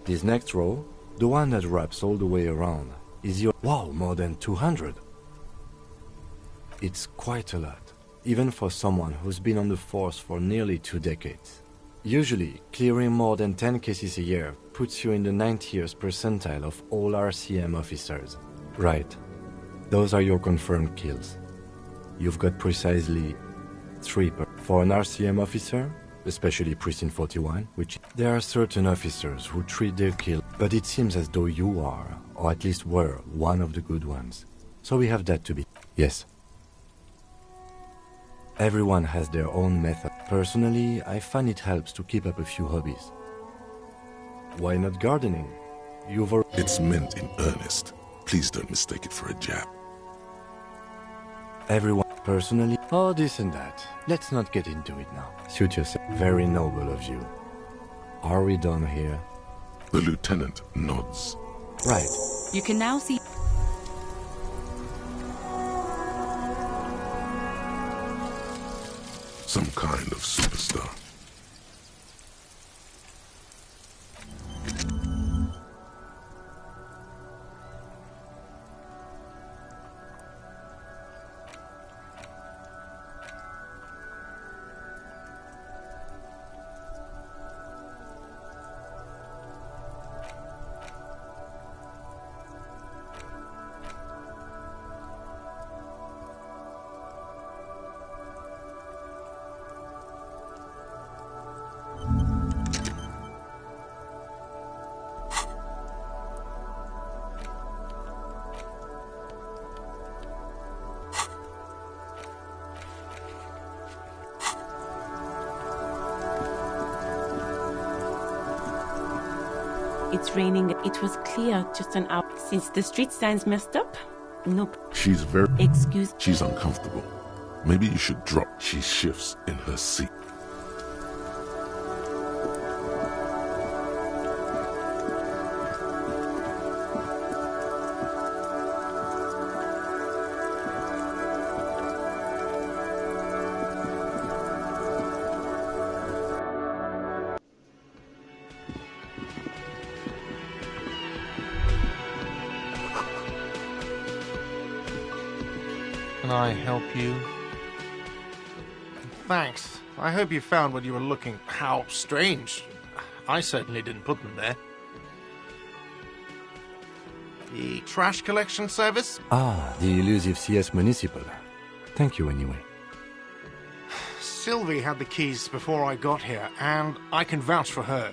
this next row, the one that wraps all the way around, is your... Wow, more than 200! It's quite a lot, even for someone who's been on the force for nearly 2 decades. Usually, clearing more than 10 cases a year puts you in the 90th percentile of all RCM officers. Right. Those are your confirmed kills. You've got precisely 3 for an RCM officer, especially Precinct 41, which there are certain officers who treat their kill, but it seems as though you are, or at least were, one of the good ones. So we have that to be. Yes. Everyone has their own method. Personally, I find it helps to keep up a few hobbies. Why not gardening? It's meant in earnest. Please don't mistake it for a jab. Everyone, personally, oh, this and that. Let's not get into it now. Suit yourself. Very noble of you. Are we done here? The lieutenant nods. Right. You can now see... Some kind of superstar. It's raining. It was clear just an hour since the street signs messed up. Nope. She's very... Excuse... She's uncomfortable. Maybe you should drop. She shifts in her seat. Can I help you? Thanks. I hope you found what you were looking. How strange. I certainly didn't put them there. The trash collection service? Ah, the elusive CS Municipal. Thank you anyway. Sylvie had the keys before I got here, and I can vouch for her.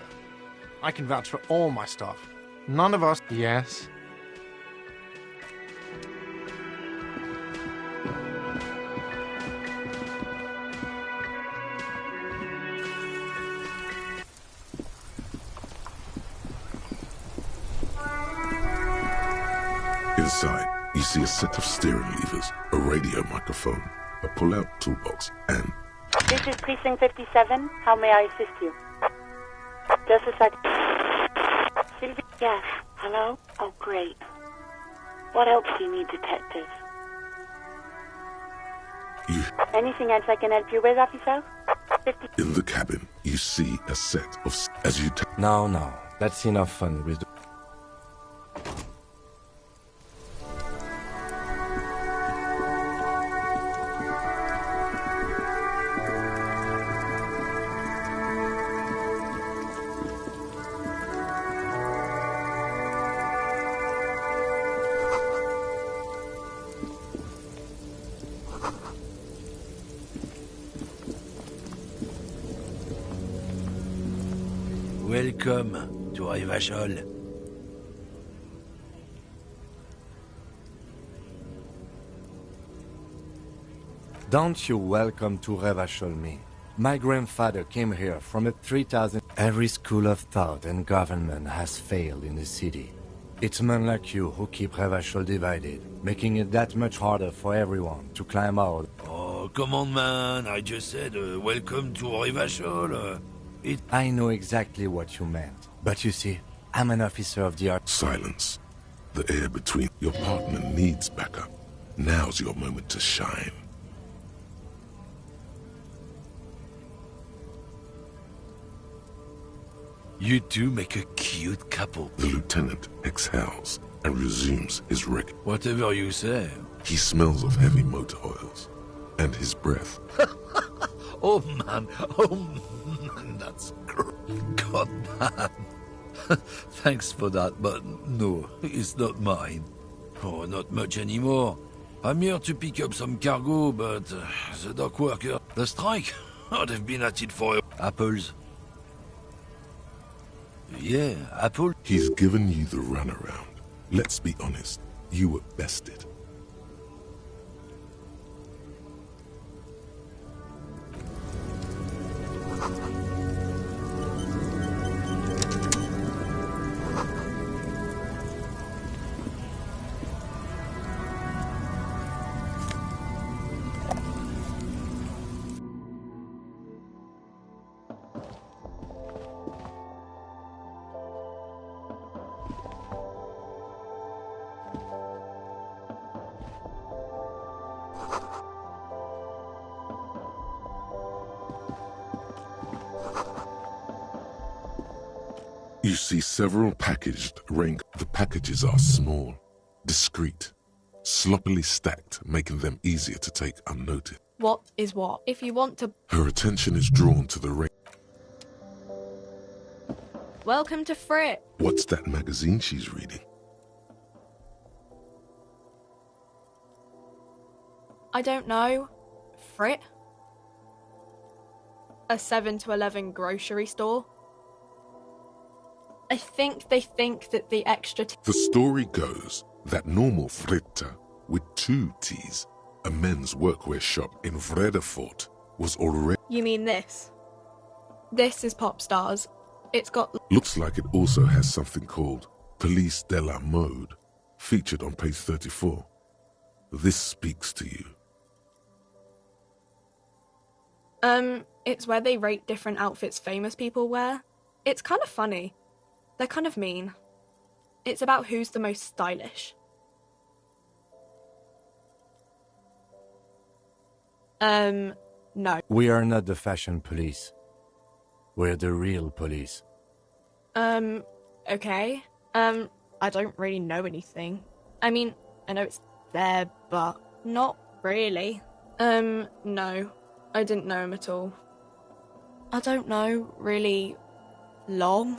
I can vouch for all my staff. None of us... Yes? Inside, you see a set of steering levers, a radio microphone, a pull-out toolbox, and... This is Precinct 57. How may I assist you? Just a sec. Sylvie? Yes. Hello? Oh, great. What else do you need, Detective? Anything else I can help you with, officer? In the cabin, you see a set of... As you... No. That's enough fun with the... Welcome to Revachol. Don't you welcome to Revachol me. My grandfather came here from a 3,000... Every school of thought and government has failed in the city. It's men like you who keep Revachol divided, making it that much harder for everyone to climb out. Oh, come on, man. I just said, welcome to Revachol. I know exactly what you meant. But you see, I'm an officer of the art. Silence. The air between your partner needs backup. Now's your moment to shine. You two make a cute couple. The lieutenant exhales and resumes his reg. Whatever you say. He smells of heavy motor oils and his breath. Oh man, that's God, man. Thanks for that, but no, it's not mine. Oh, not much anymore. I'm here to pick up some cargo, but the dock worker, the strike, oh, they've been at it for apples. Yeah, apple. He's given you the runaround. Let's be honest, you were bested. You see several packaged rank. The packages are small, discreet, sloppily stacked, making them easier to take unnoticed. What is what? If you want to... Her attention is drawn to the rank. Welcome to Frit. What's that magazine she's reading? I don't know. Frit? A 7 to 11 grocery store? I think they think that the extra... The story goes that normal Fritta, with 2 T's, a men's workwear shop in Vredefort, was already... You mean this? This is Pop Stars. It's got... Looks like it also has something called Police de la Mode, featured on page 34. This speaks to you. It's where they rate different outfits famous people wear. It's kind of funny. They're kind of mean. It's about who's the most stylish. No. We are not the fashion police. We're the real police. Okay. I don't really know anything. I mean, I know it's there, but not really. No. I didn't know him at all. I don't know, really long.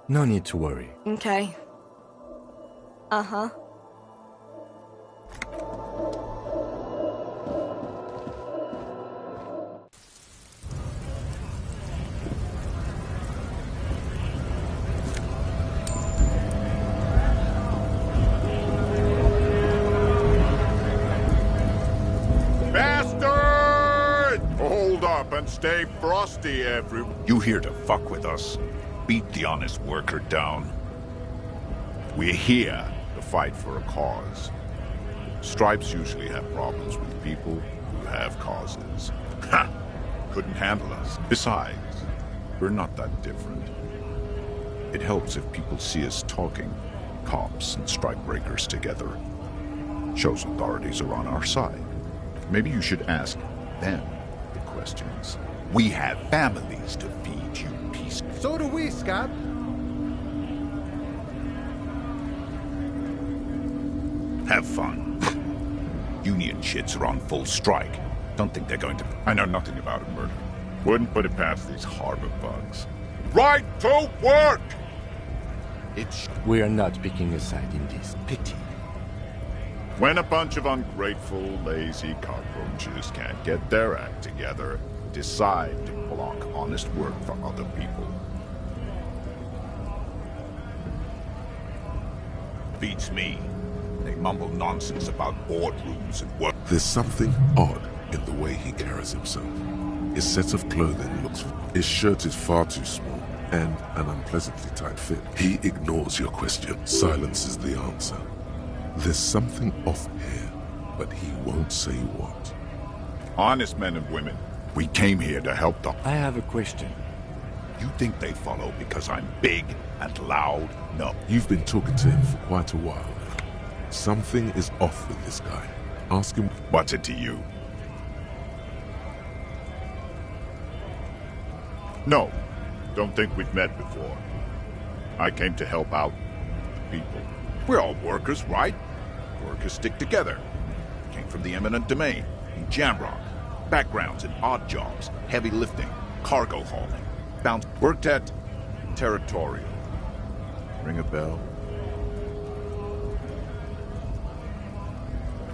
No need to worry. Okay. Uh-huh. Bastard! Hold up and stay frosty, everyone. You here to fuck with us? Beat the honest worker down. We're here to fight for a cause. Stripes usually have problems with people who have causes. Ha! Couldn't handle us. Besides, we're not that different. It helps if people see us talking, cops and strike breakers together. Shows authorities are on our side. Maybe you should ask them the questions. We have families to feed, you piece. So do we, Scott. Have fun. Union shits are on full strike. Don't think they're going to... I know nothing about a murder. Wouldn't put it past these harbor bugs. Right to work! We are not picking a side in this. Pity. When a bunch of ungrateful, lazy cockroaches can't get their act together, decide to block honest work for other people. Beats me. They mumble nonsense about boardrooms and work. There's something odd in the way he carries himself. His set of clothing looks... His shirt is far too small and an unpleasantly tight fit. He ignores your question. Silence is the answer. There's something off here, but he won't say what. Honest men and women, we came here to help them. I have a question. You think they follow because I'm big and loud? No. You've been talking to him for quite a while now. Something is off with this guy. Ask him... What's it to you? No. Don't think we've met before. I came to help out the people. We're all workers, right? Workers stick together. Came from the eminent domain, in Jamrock. Backgrounds in odd jobs, heavy lifting, cargo hauling. Worked at Territorial. Ring a bell?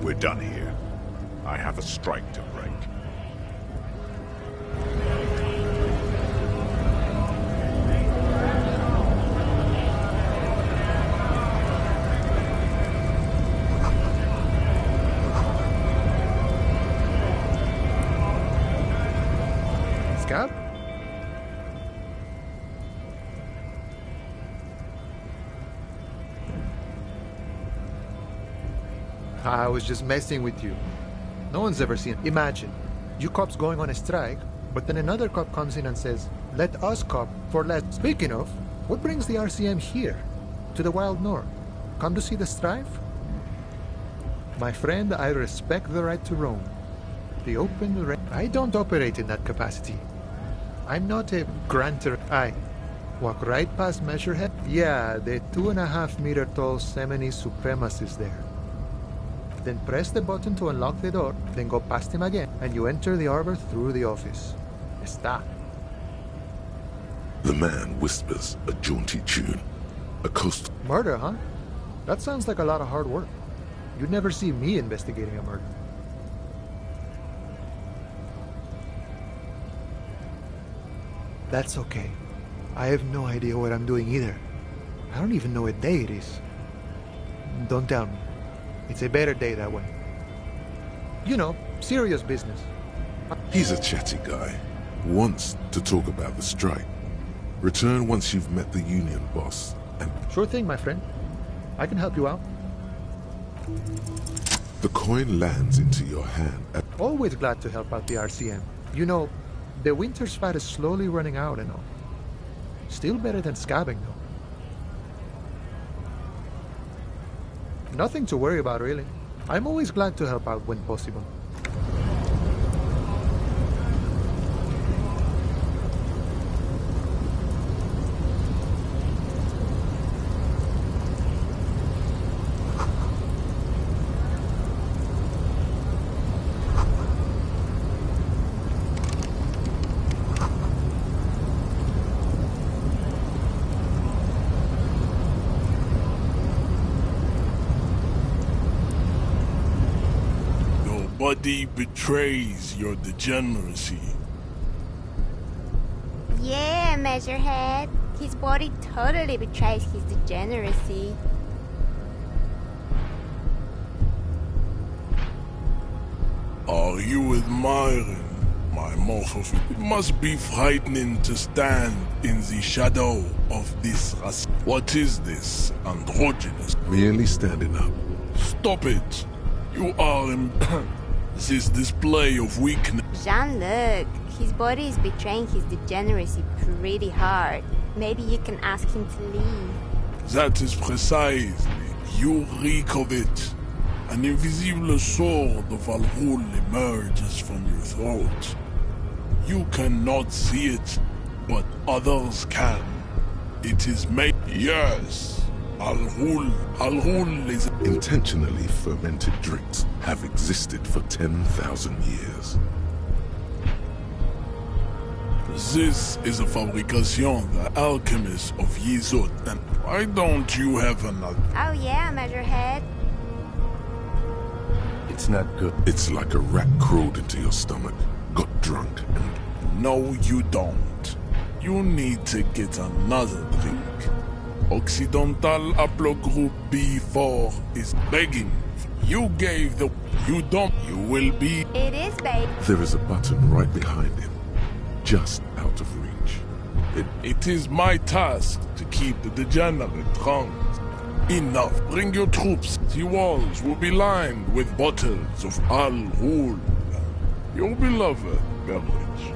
We're done here. I have a strike to break. Scab? I was just messing with you. No one's ever seen. Imagine, you cops going on a strike, but then another cop comes in and says, let us cop for less. Speaking of, what brings the RCM here? To the Wild North? Come to see the strife? My friend, I respect the right to roam. The open... I don't operate in that capacity. I'm not a grantor. I walk right past Measurehead. Yeah, the 2.5-meter tall Semini supremacist there. Then press the button to unlock the door, then go past him again, and you enter the arbor through the office. Está. The man whispers a jaunty tune. A coastal... Murder, huh? That sounds like a lot of hard work. You'd never see me investigating a murder. That's okay. I have no idea what I'm doing either. I don't even know what day it is. Don't tell me. It's a better day that way. You know, serious business. He's a chatty guy. Wants to talk about the strike. Return once you've met the union boss and... Sure thing, my friend. I can help you out. The coin lands into your hand. Always glad to help out the RCM. You know, the winter's fat is slowly running out and all. Still better than scabbing, though. Nothing to worry about, really. I'm always glad to help out when possible. Nobody betrays your degeneracy. Yeah, Measurehead. His body totally betrays his degeneracy. Are you admiring my morpho? It must be frightening to stand in the shadow of this race. What is this, androgynous? Merely standing up. Stop it! You are this display of weakness. Jean-Luc, his body is betraying his degeneracy pretty hard. Maybe you can ask him to leave. That is precisely. You reek of it. An invisible sword of Al-Ghul emerges from your throat. You cannot see it, but others can. It is made. Yes. Al-Ghul is... Intentionally fermented drinks have existed for 10,000 years. This is a fabrication, the alchemist of Yizot, and why don't you have another? Oh yeah, Measurehead. It's not good. It's like a rat crawled into your stomach, got drunk, and... No, you don't. You need to get another drink. Occidental Haplogroup B4 is begging for You gave the... You don't... You will be... It is, babe. There is a button right behind him, just out of reach. It is my task to keep the degenerate drunk. Enough. Bring your troops. The walls will be lined with bottles of Al Ghul, your beloved beverage.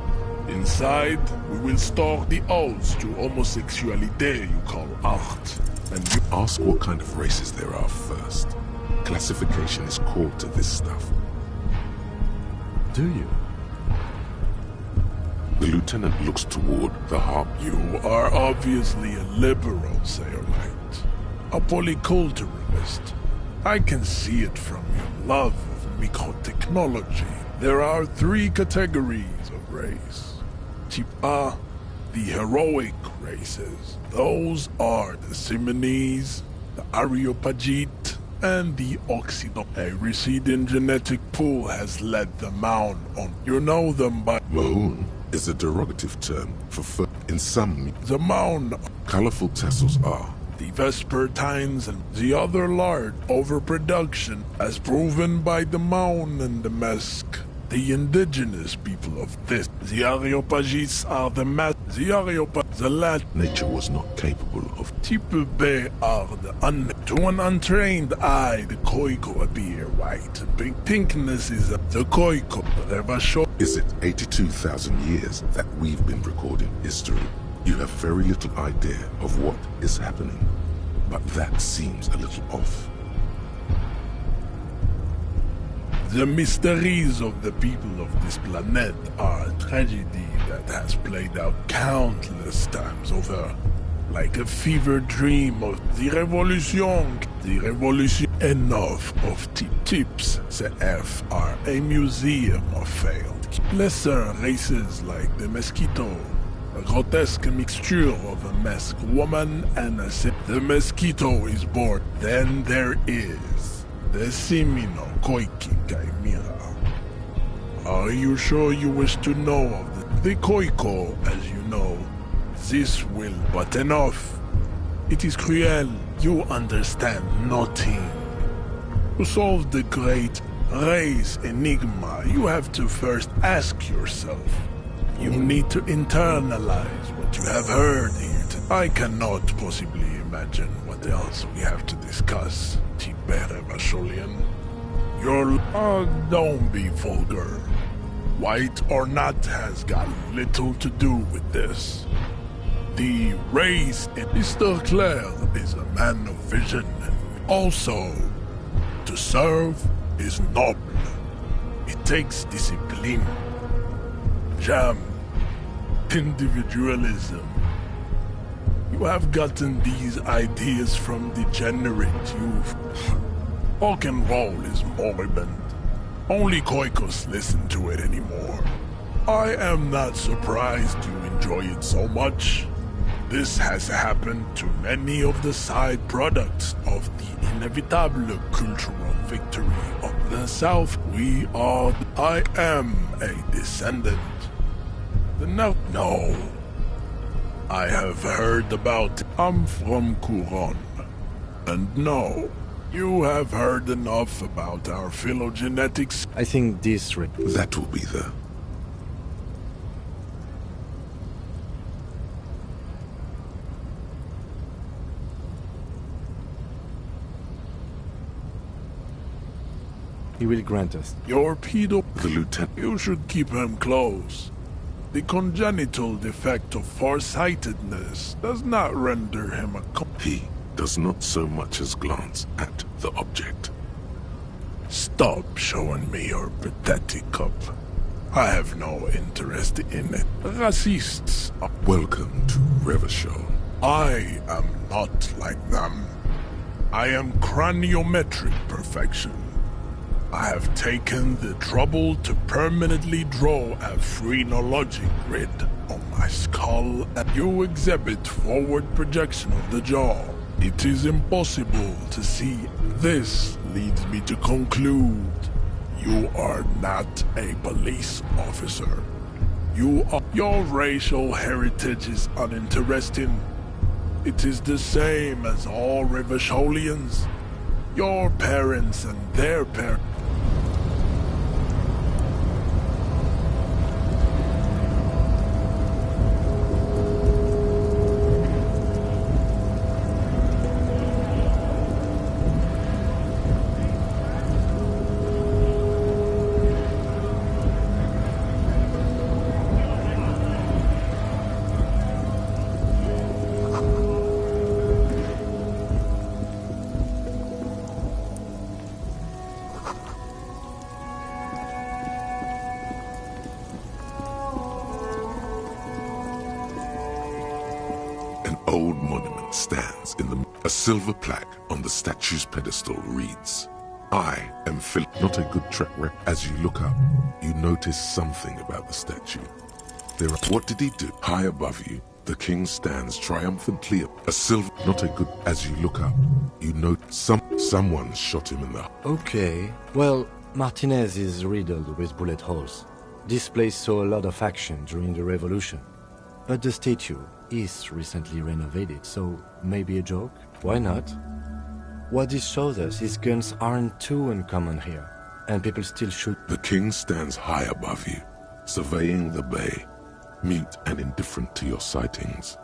Inside, we will store the odes to homosexuality you call art. And you ask what kind of races there are first. Classification is core to this stuff. Do you? The lieutenant looks toward the harp. You are obviously a liberal, Sayerite. A polyculturalist. I can see it from your love of microtechnology. There are 3 categories of race. Type A, the heroic races. Those are the Simonese, the Areopagite, and the Occident. A receding genetic pool has led the Maun on. You know them by... Maun is a derogative term for fur. In some... The Maun... Colorful tassels are. The Vespertines and the other large overproduction, as proven by the Maun and the Mesk. The indigenous people of this. The Areopagites are the the lad. Nature was not capable of. Type B are the to an untrained eye, the Koiko appear white. Pinkness is the Koiko. Is it 82,000 years that we've been recording history? You have very little idea of what is happening, but that seems a little off. The mysteries of the people of this planet are a tragedy that has played out countless times over. Like a fever dream of the revolution. The revolution. Enough of tips. The F are a museum of failed. Lesser races like the Mosquito. A grotesque mixture of a masked woman and a... The Mosquito is born. Then there is the Simino Koiki Chimera. Are you sure you wish to know of the Koiko, as you know? This will, but enough. It is cruel. You understand nothing. To solve the great race enigma, you have to first ask yourself. You need to internalize what you have heard here. I cannot possibly imagine what else we have to discuss, Tibere Vasholian. Don't be vulgar. White or not has got little to do with this. The race in Mr. Clare is a man of vision. Also, to serve is noble. It takes discipline. Jam. Individualism. You have gotten these ideas from degenerate youth. Rock and roll is moribund. Only Koikos listen to it anymore. I am not surprised you enjoy it so much. This has happened to many of the side products of the inevitable cultural victory of the South. I am a descendant. No. I have heard about... I'm from Couronne. And no, you have heard enough about our phylogenetics. I think this... That will be the... He will grant us. Your pedo... The lieutenant... You should keep him close. The congenital defect of farsightedness does not render him a... He does not so much as glance at the object. Stop showing me your pathetic cup. I have no interest in it. Racists are... Welcome to Revachol. I am not like them. I am craniometric perfection. I have taken the trouble to permanently draw a phrenologic grid on my skull, and you exhibit forward projection of the jaw. It is impossible to see. This leads me to conclude you are not a police officer. Your racial heritage is uninteresting. It is the same as all Revacholians. Your parents and their parents. Old monument stands in the... A silver plaque on the statue's pedestal reads, I am Philip. Not a good track record. As you look up, you notice something about the statue. What did he do? High above you, the king stands triumphantly up. A silver... Not a good... As you look up, you note someone shot him in the... Okay. Well, Martinez is riddled with bullet holes. This place saw a lot of action during the revolution. But the statue is recently renovated, so maybe a joke? Why not? What this shows us is guns aren't too uncommon here, and people still shoot. The king stands high above you, surveying the bay, mute and indifferent to your sightings.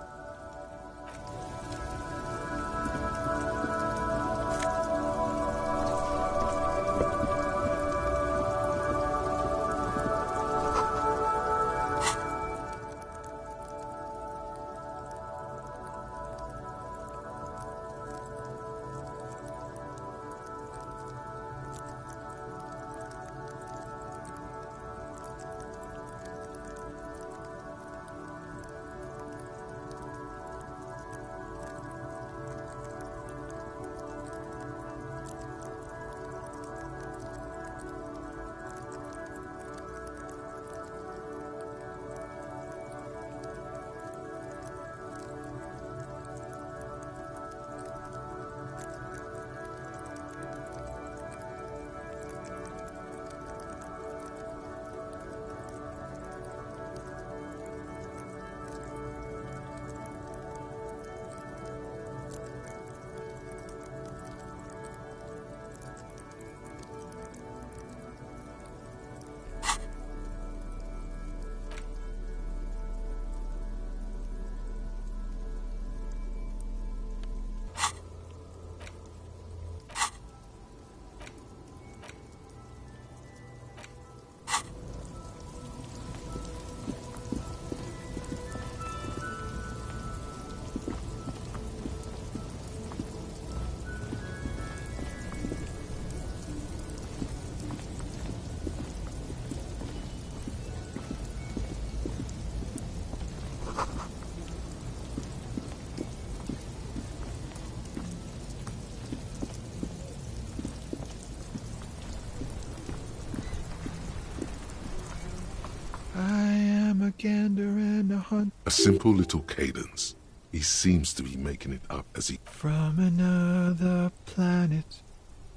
gander and a hunt. A simple little cadence. He seems to be making it up as he... From another planet.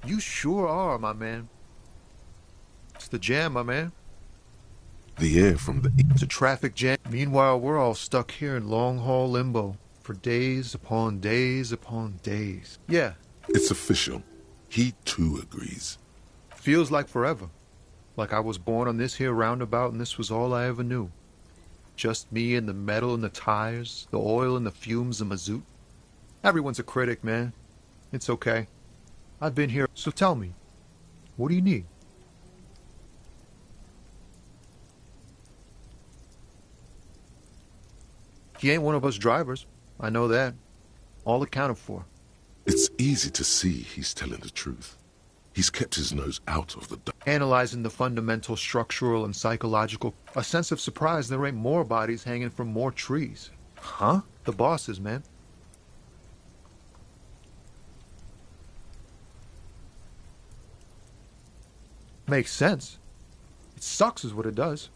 You sure are, my man. It's the jam, my man. The air from the... It's a traffic jam. Meanwhile, we're all stuck here in long-haul limbo. For days upon days upon days. Yeah. It's official. He too agrees. Feels like forever. Like I was born on this here roundabout and this was all I ever knew. Just me and the metal and the tires, the oil and the fumes of mazout. Everyone's a critic, man. It's okay. I've been here, so tell me, what do you need? He ain't one of us drivers. I know that. All accounted for. It's easy to see he's telling the truth. He's kept his nose out of the dark. Analyzing the fundamental structural and psychological. A sense of surprise there ain't more bodies hanging from more trees. Huh? The bosses, man. Makes sense. It sucks is what it does.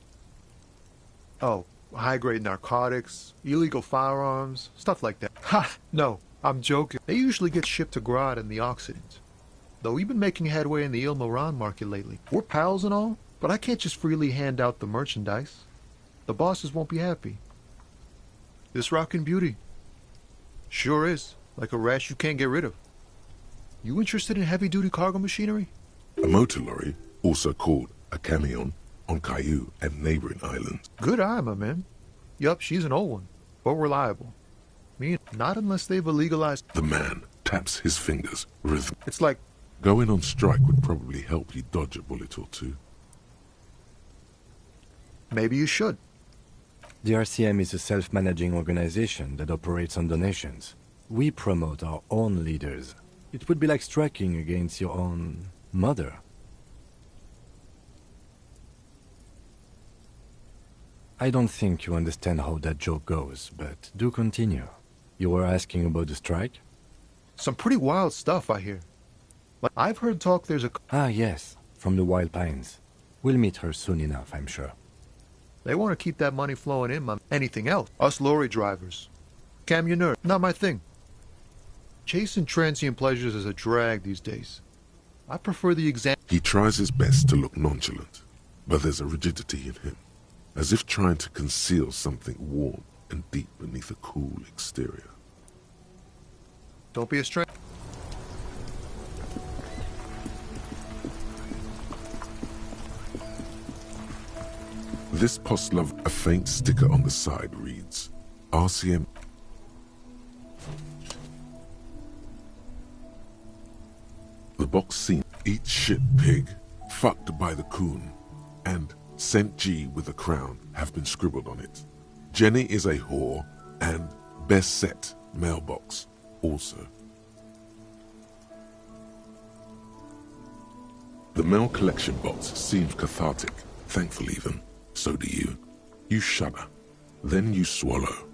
Oh, high-grade narcotics, illegal firearms, stuff like that. Ha! No, I'm joking. They usually get shipped to Grodd in the Occident. Though we've been making headway in the Il Moran market lately. We're pals and all, but I can't just freely hand out the merchandise. The bosses won't be happy. This rockin' beauty. Sure is. Like a rash you can't get rid of. You interested in heavy-duty cargo machinery? A motor lorry, also called a camion, on Caillou and neighboring islands. Good eye, my man. Yup, she's an old one, but reliable. Me, not unless they've illegalized. The man taps his fingers rhythm. It's like going on strike would probably help you dodge a bullet or two. Maybe you should. The RCM is a self-managing organization that operates on donations. We promote our own leaders. It would be like striking against your own mother. I don't think you understand how that joke goes, but do continue. You were asking about the strike? Some pretty wild stuff, I hear. Like, I've heard talk there's a... Ah, yes, from the Wild Pines. We'll meet her soon enough, I'm sure. They want to keep that money flowing in, Mom. Anything else? Us lorry drivers. Camionneur, not my thing. Chasing transient pleasures is a drag these days. I prefer the exam... He tries his best to look nonchalant, but there's a rigidity in him, as if trying to conceal something warm and deep beneath a cool exterior. Don't be a stranger. This Postlove, a faint sticker on the side reads, RCM. The box seen, eat shit pig, fucked by the coon, and St. G with a crown have been scribbled on it. Jenny is a whore, and best set mailbox also. The mail collection box seems cathartic, thankful even. So do you. You shudder. Then you swallow.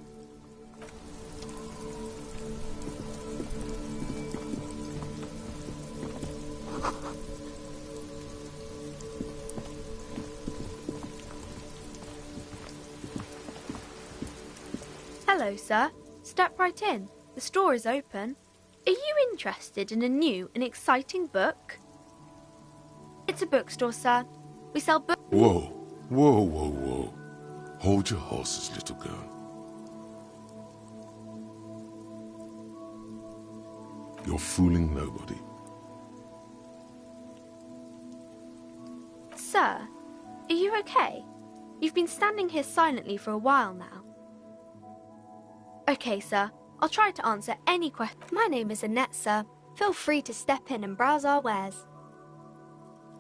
Hello, sir. Step right in. The store is open. Are you interested in a new and exciting book? It's a bookstore, sir. We sell books. Whoa, whoa, whoa, whoa. Hold your horses, little girl. You're fooling nobody. Sir, are you okay? You've been standing here silently for a while now. Okay, sir. I'll try to answer any question. My name is Annette, sir. Feel free to step in and browse our wares.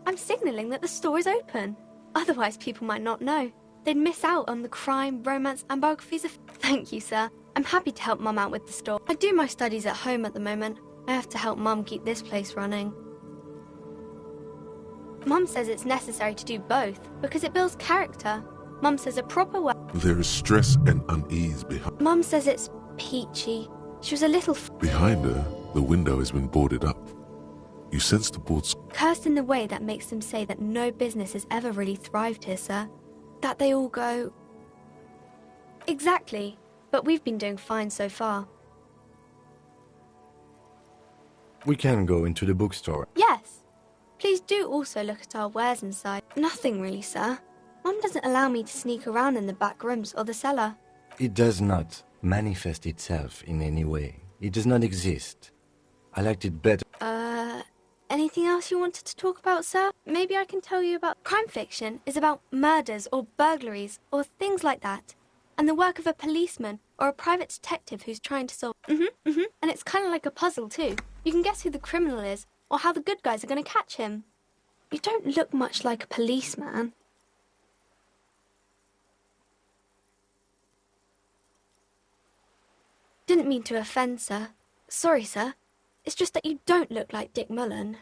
I'm signalling that the store is open. Otherwise, people might not know. They'd miss out on the crime, romance, and biographies of... Thank you, sir. I'm happy to help Mum out with the store. I do my studies at home at the moment. I have to help Mum keep this place running. Mum says it's necessary to do both because it builds character. Mum says a proper way... There is stress and unease behind... Mum says it's peachy. She was a little... Behind her, the window has been boarded up. You sense the boards... Cursed in the way that makes them say that no business has ever really thrived here, sir. That they all go... Exactly. But we've been doing fine so far. We can go into the bookstore. Yes. Please do also look at our wares inside. Nothing really, sir. Mum doesn't allow me to sneak around in the back rooms or the cellar. It does not manifest itself in any way. It does not exist. I liked it better. Anything else you wanted to talk about, sir? Maybe I can tell you about... Crime fiction is about murders or burglaries or things like that. And the work of a policeman or a private detective who's trying to solve... And it's kind of like a puzzle, too. You can guess who the criminal is or how the good guys are going to catch him. You don't look much like a policeman. Didn't mean to offend, sir. Sorry, sir. It's just that you don't look like Dick Mullen.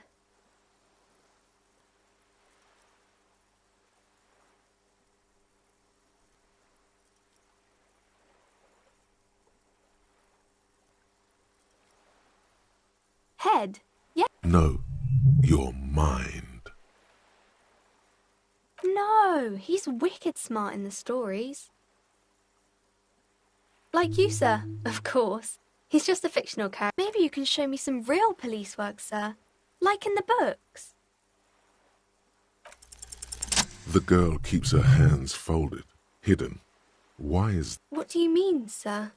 Head? Yeah. No, your mind. No, he's wicked smart in the stories. Like you, sir, of course. He's just a fictional character. Maybe you can show me some real police work, sir. Like in the books. The girl keeps her hands folded, hidden. Why is... What do you mean, sir?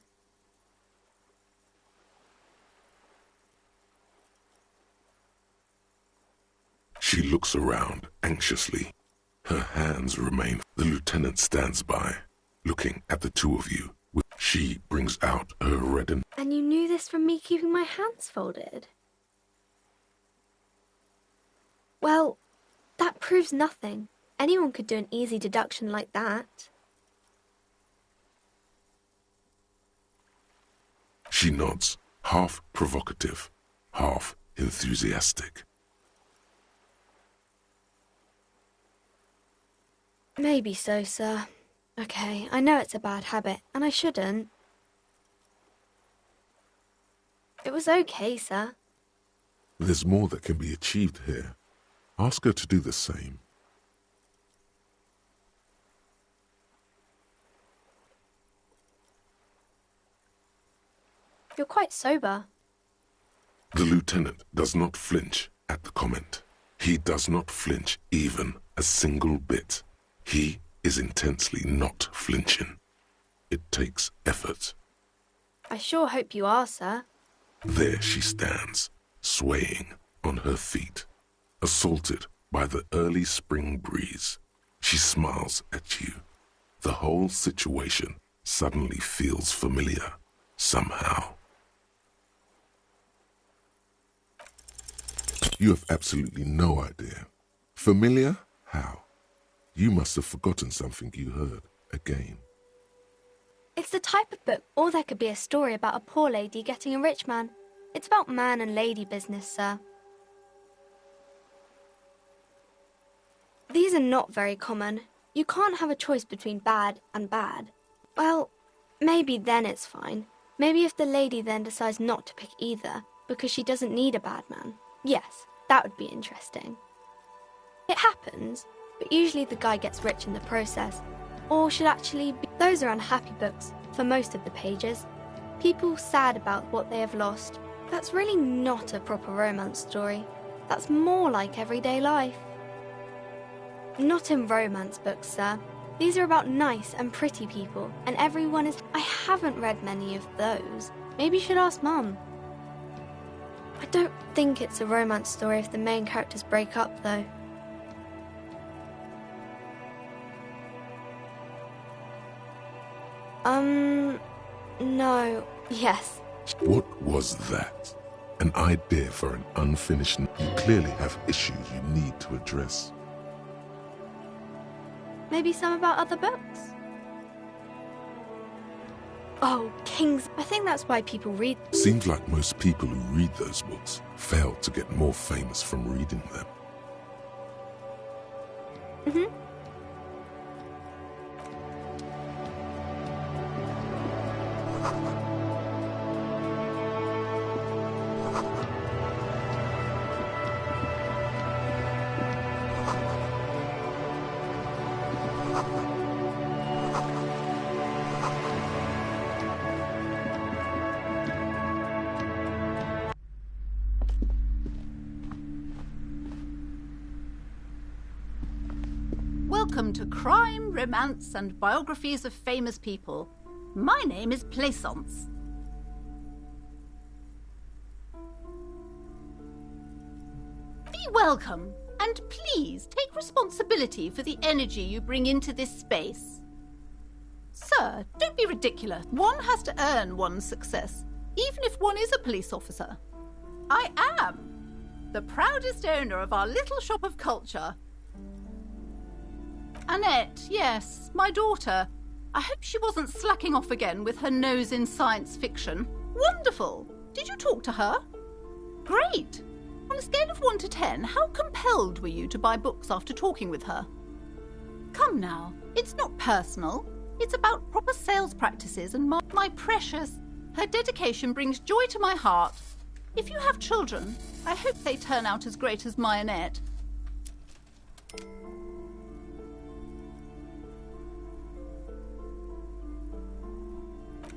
She looks around anxiously. Her hands remain. The lieutenant stands by, looking at the two of you. She brings out her reddened. And you knew this from me keeping my hands folded? Well, that proves nothing. Anyone could do an easy deduction like that. She nods, half provocative, half enthusiastic. Maybe so, sir. Okay, I know it's a bad habit, and I shouldn't. It was okay, sir. There's more that can be achieved here. Ask her to do the same. You're quite sober. The lieutenant does not flinch at the comment. He does not flinch even a single bit. He is intensely not flinching. It takes effort. I sure hope you are, sir. There she stands, swaying on her feet, assaulted by the early spring breeze. She smiles at you. The whole situation suddenly feels familiar, somehow. You have absolutely no idea. Familiar? How? You must have forgotten something you heard again. It's the type of book, or there could be a story about a poor lady getting a rich man. It's about man and lady business, sir. These are not very common. You can't have a choice between bad and bad. Well, maybe then it's fine. Maybe if the lady then decides not to pick either, because she doesn't need a bad man. Yes, that would be interesting. It happens, but usually the guy gets rich in the process. Or should actually be. Those are unhappy books, for most of the pages. People sad about what they have lost. That's really not a proper romance story. That's more like everyday life. Not in romance books, sir. These are about nice and pretty people, and everyone is. I haven't read many of those. Maybe you should ask Mum. I don't think it's a romance story if the main characters break up, though. No. Yes. What was that? An idea for an unfinished... You clearly have issues you need to address. Maybe some about other books? Oh, Kings. I think that's why people read. Seems like most people who read those books fail to get more famous from reading them. Mm-hmm. Welcome to Crime, Romance, and Biographies of Famous People. My name is Plaisance. Be welcome, and please take responsibility for the energy you bring into this space. Sir, don't be ridiculous. One has to earn one's success, even if one is a police officer. I am the proudest owner of our little shop of culture. Annette, yes, my daughter. I hope she wasn't slacking off again with her nose in science fiction. Wonderful! Did you talk to her? Great! On a scale of 1 to 10, how compelled were you to buy books after talking with her? Come now, it's not personal. It's about proper sales practices and my precious. Her dedication brings joy to my heart. If you have children, I hope they turn out as great as my Annette.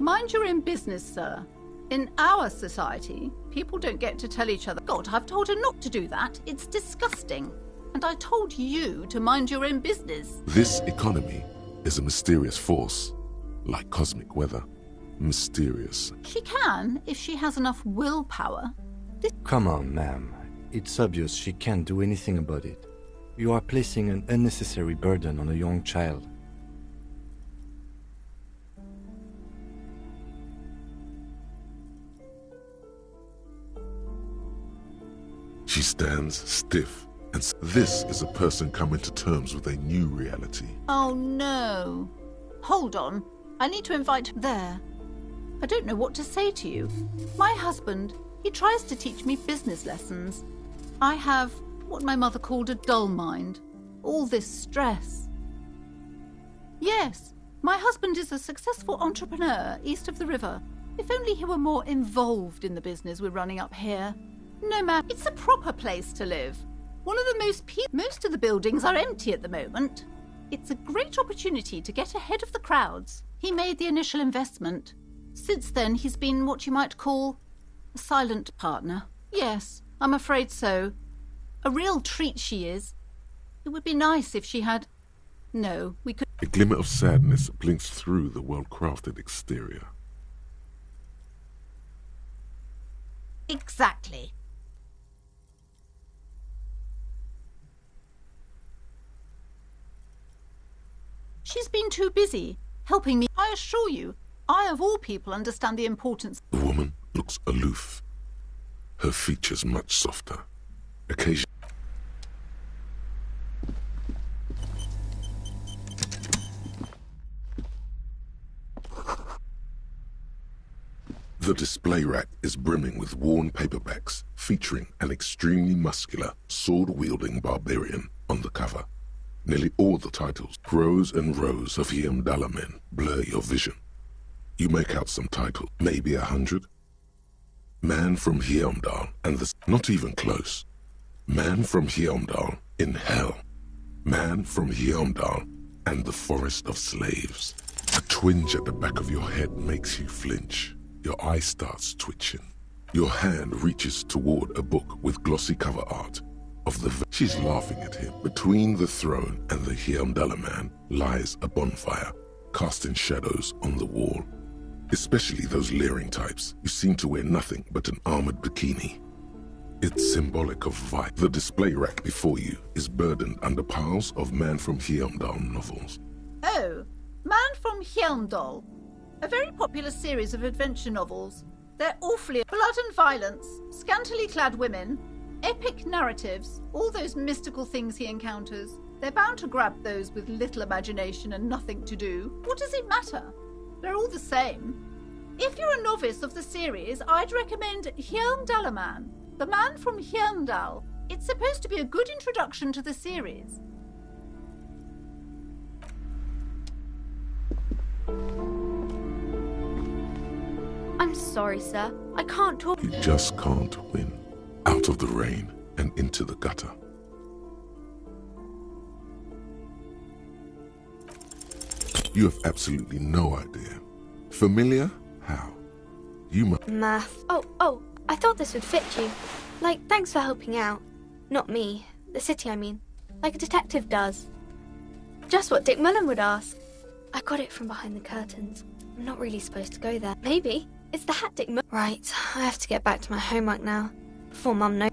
Mind your own business, sir. In our society, people don't get to tell each other, God, I've told her not to do that. It's disgusting. And I told you to mind your own business. This economy is a mysterious force, like cosmic weather. Mysterious. She can, if she has enough willpower. Come on, ma'am. It's obvious she can't do anything about it. You are placing an unnecessary burden on a young child. She stands stiff, and this is a person coming to terms with a new reality. Oh no. Hold on. I need to invite him there. I don't know what to say to you. My husband, he tries to teach me business lessons. I have what my mother called a dull mind. All this stress. Yes, my husband is a successful entrepreneur east of the river. If only he were more involved in the business we're running up here. No, ma'am, it's a proper place to live. One of the most of the buildings are empty at the moment. It's a great opportunity to get ahead of the crowds. He made the initial investment. Since then, he's been what you might call a silent partner. Yes, I'm afraid so. A real treat she is. It would be nice if she had... No, we could... A glimmer of sadness blinks through the well-crafted exterior. Exactly. She's been too busy, helping me. I assure you, I of all people understand the importance. The woman looks aloof, her features much softer. Occasionally, the display rack is brimming with worn paperbacks featuring an extremely muscular, sword-wielding barbarian on the cover. Nearly all the titles, rows and rows of Heimdall men, blur your vision. You make out some title, maybe 100. Man from Heimdall and the... Not even close. Man from Heimdall in Hell. Man from Heimdall and the Forest of Slaves. A twinge at the back of your head makes you flinch. Your eye starts twitching. Your hand reaches toward a book with glossy cover art. She's laughing at him. Between the throne and the Heimdall man lies a bonfire, casting shadows on the wall. Especially those leering types who seem to wear nothing but an armored bikini. It's symbolic of vibe. The display rack before you is burdened under piles of Man from Heimdall novels. Oh, Man from Heimdall. A very popular series of adventure novels. They're awfully blood and violence, scantily clad women, epic narratives, all those mystical things he encounters. They're bound to grab those with little imagination and nothing to do. What does it matter? They're all the same. If you're a novice of the series, I'd recommend Heimdall Man, the Man from Heimdall. It's supposed to be a good introduction to the series. I'm sorry, sir. I can't talk. You just can't win. Out of the rain and into the gutter. You have absolutely no idea. Familiar? How? You must... Math. Oh, I thought this would fit you. Like, thanks for helping out. Not me. The city, I mean. Like a detective does. Just what Dick Mullen would ask. I got it from behind the curtains. I'm not really supposed to go there. Maybe. It's the hat Dick Mullen... Right, I have to get back to my homework now. Before Mum knows.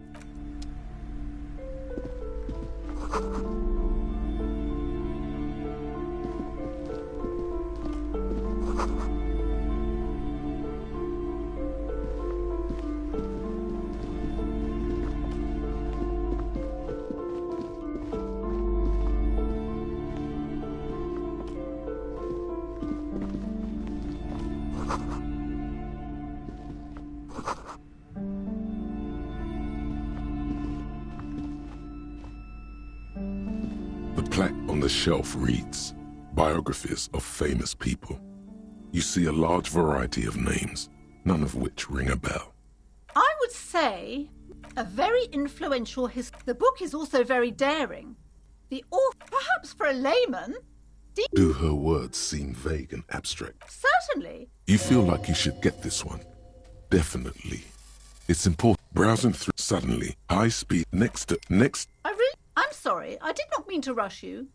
The shelf reads, biographies of famous people. You see a large variety of names, none of which ring a bell. I would say a very influential The book is also very daring. The author, perhaps for a layman... Do her words seem vague and abstract? Certainly. You feel like you should get this one. Definitely. It's important. Browsing through suddenly, high speed, next. I'm sorry, I did not mean to rush you.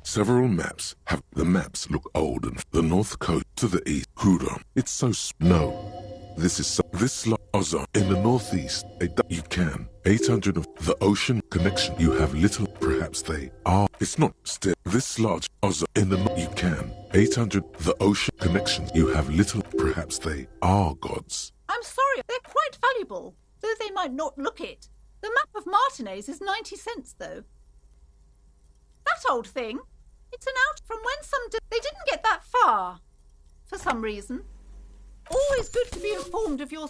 Several maps have... The maps look old and the North Coast to the east. Hudon. It's so... No. This is so... This Ozar in the northeast, you can. 800 of the ocean connection. You have little, perhaps they are. It's not still. This large Ozar in the you can. 800 the ocean connection. You have little, perhaps they are gods. I'm sorry, they're quite valuable, though they might not look it. The map of Martinez is 90 cents, though. That old thing, it's an out from when they didn't get that far, for some reason. Always good to be informed of your...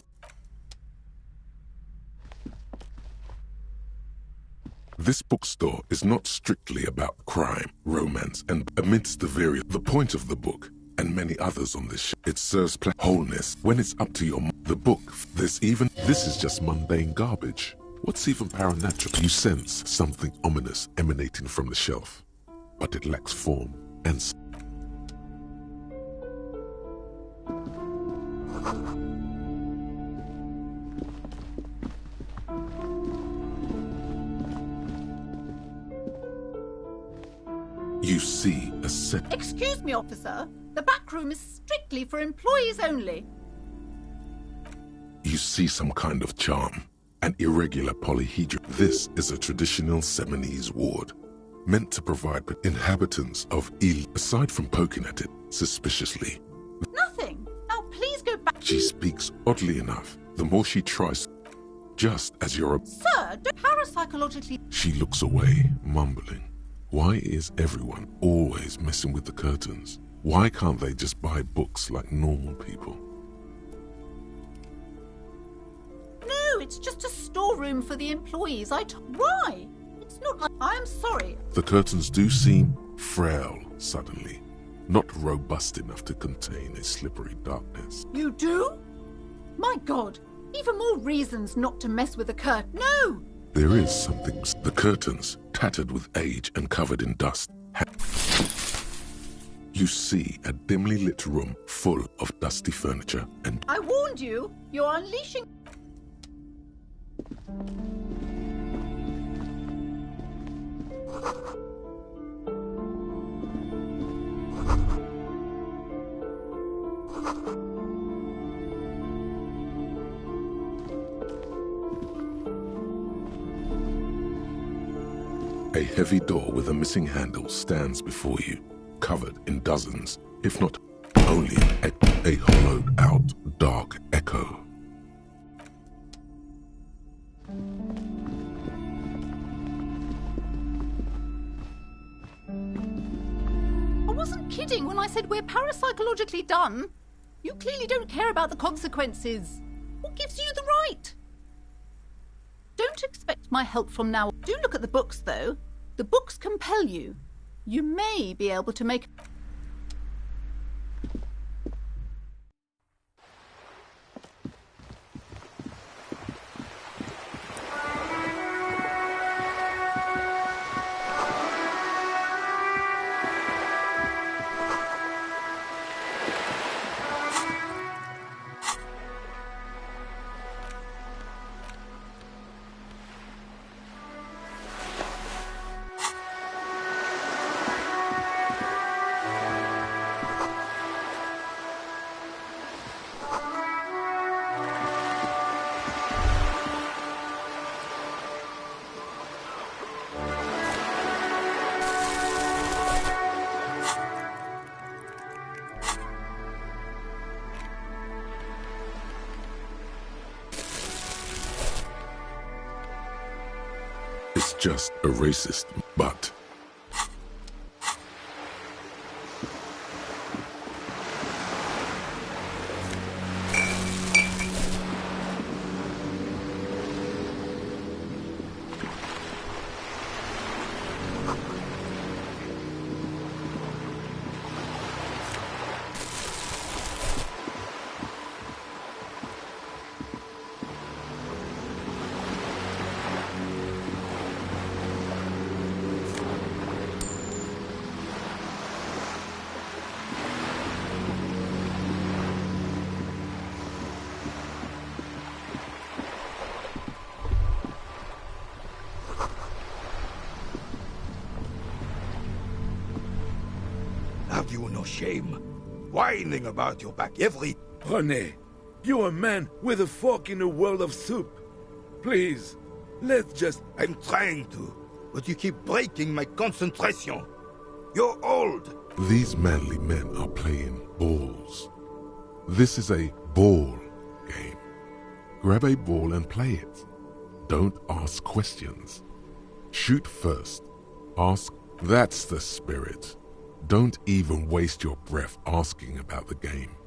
This bookstore is not strictly about crime, romance, and amidst the point of the book, and many others on this it serves wholeness when it's up to the book. This is just mundane garbage. What's even paranatural? You sense something ominous emanating from the shelf, but it lacks form and you see a set. Excuse me, officer. The back room is strictly for employees only. You see some kind of charm, an irregular polyhedron. This is a traditional Seminese ward, meant to provide inhabitants of Il. Aside from poking at it suspiciously, nothing. Now please go back. She speaks oddly enough. The more she tries, just as you're a... Sir, don't parapsychologically... She looks away, mumbling. Why is everyone always messing with the curtains? Why can't they just buy books like normal people? No, it's just a storeroom for the employees. Why? It's not... I'm sorry. The curtains do seem frail suddenly, not robust enough to contain a slippery darkness. You do? My God, even more reasons not to mess with the curtain. No! There is something. The curtains, tattered with age and covered in dust. You see a dimly lit room full of dusty furniture and... I warned you. You're unleashing... A heavy door with a missing handle stands before you, covered in dozens, if not only a hollowed-out dark echo. I wasn't kidding when I said we're parapsychologically done. You clearly don't care about the consequences. What gives you the right? Don't expect my help from now on. Do look at the books, though. The books compel you. You may be able to make... It's just a racist, but... Have you no shame? Whining about your back every... René, You're a man with a fork in a world of soup. Please, let's just... I'm trying to, but you keep breaking my concentration. You're old. These manly men are playing balls. This is a ball game. Grab a ball and play it. Don't ask questions. Shoot first. Ask. That's the spirit. Don't even waste your breath asking about the game.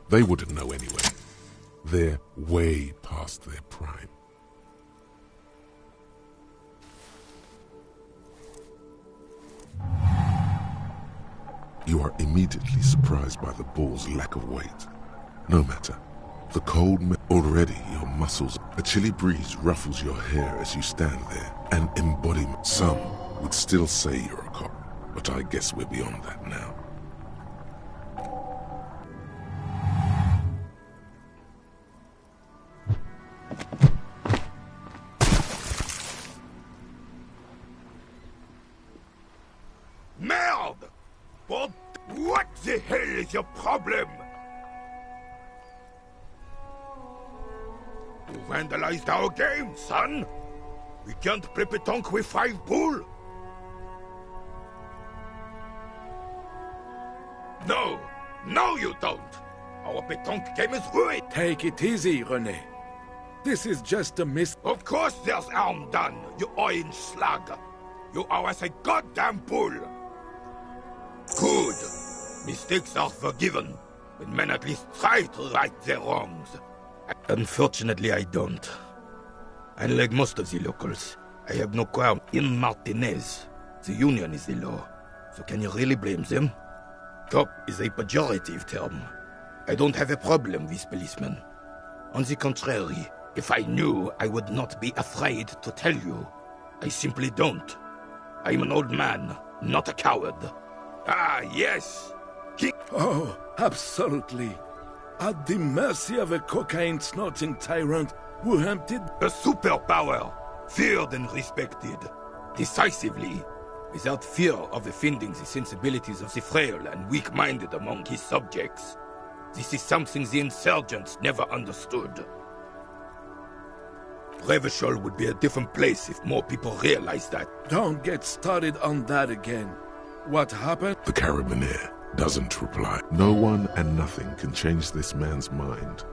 They wouldn't know anyway. They're way past their prime. You are immediately surprised by the ball's lack of weight. No matter. The cold already your muscles. A chilly breeze ruffles your hair as you stand there. An embodiment. Some would still say you're a cop, but I guess we're beyond that now. Merde! But what the hell is your problem? You vandalized our game, son! We can't play pétanque with 5 bull! No! No, you don't! Our pétanque game is ruined! Take it easy, René. This is just a miss. Of course there's harm done, you orange slug! You are as a goddamn bull! Good! Mistakes are forgiven, when men at least try to right their wrongs. Unfortunately, I don't. Unlike most of the locals, I have no crown in Martinez. The union is the law, so can you really blame them? Cop is a pejorative term. I don't have a problem with policemen. On the contrary, if I knew, I would not be afraid to tell you. I simply don't. I'm an old man, not a coward. Ah, yes! Oh, absolutely. At the mercy of a cocaine-snorting tyrant who emptied... A superpower, feared and respected, decisively, without fear of offending the sensibilities of the frail and weak-minded among his subjects. This is something the insurgents never understood. Revachol would be a different place if more people realized that. Don't get started on that again. What happened? The Carabinier doesn't reply. No one and nothing can change this man's mind.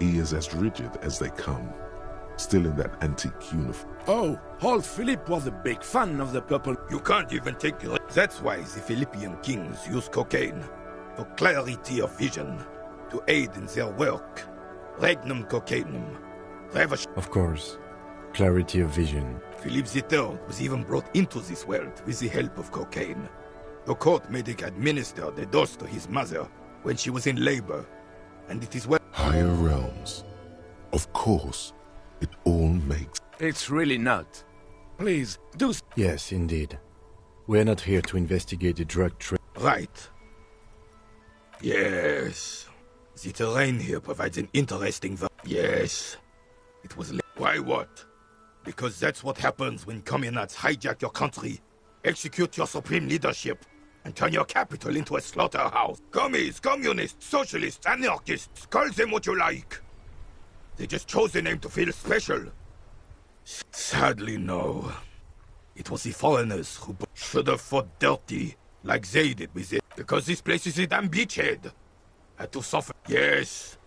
He is as rigid as they come, still in that antique uniform. Oh, old Philippe was a big fan of the purple. You can't even take it. That's why the Philippian kings use cocaine, for clarity of vision, to aid in their work. Regnum cocainum. Of course. Clarity of vision. Philippe III was even brought into this world with the help of cocaine. The court made him administer the dose to his mother when she was in labor, and it is well... Higher realms. Of course, it all makes... It's really not. Please, do... Yes, indeed. We're not here to investigate a drug trade. Right. Yes. The terrain here provides an interesting... Yes. It was... Why what? Because that's what happens when communards hijack your country, execute your supreme leadership, and turn your capital into a slaughterhouse. Commies, communists, socialists, anarchists, call them what you like. They just chose the name to feel special. Sadly, no. It was the foreigners who should have fought dirty, like they did with it, because this place is a damn beachhead. Had to suffer. Yes.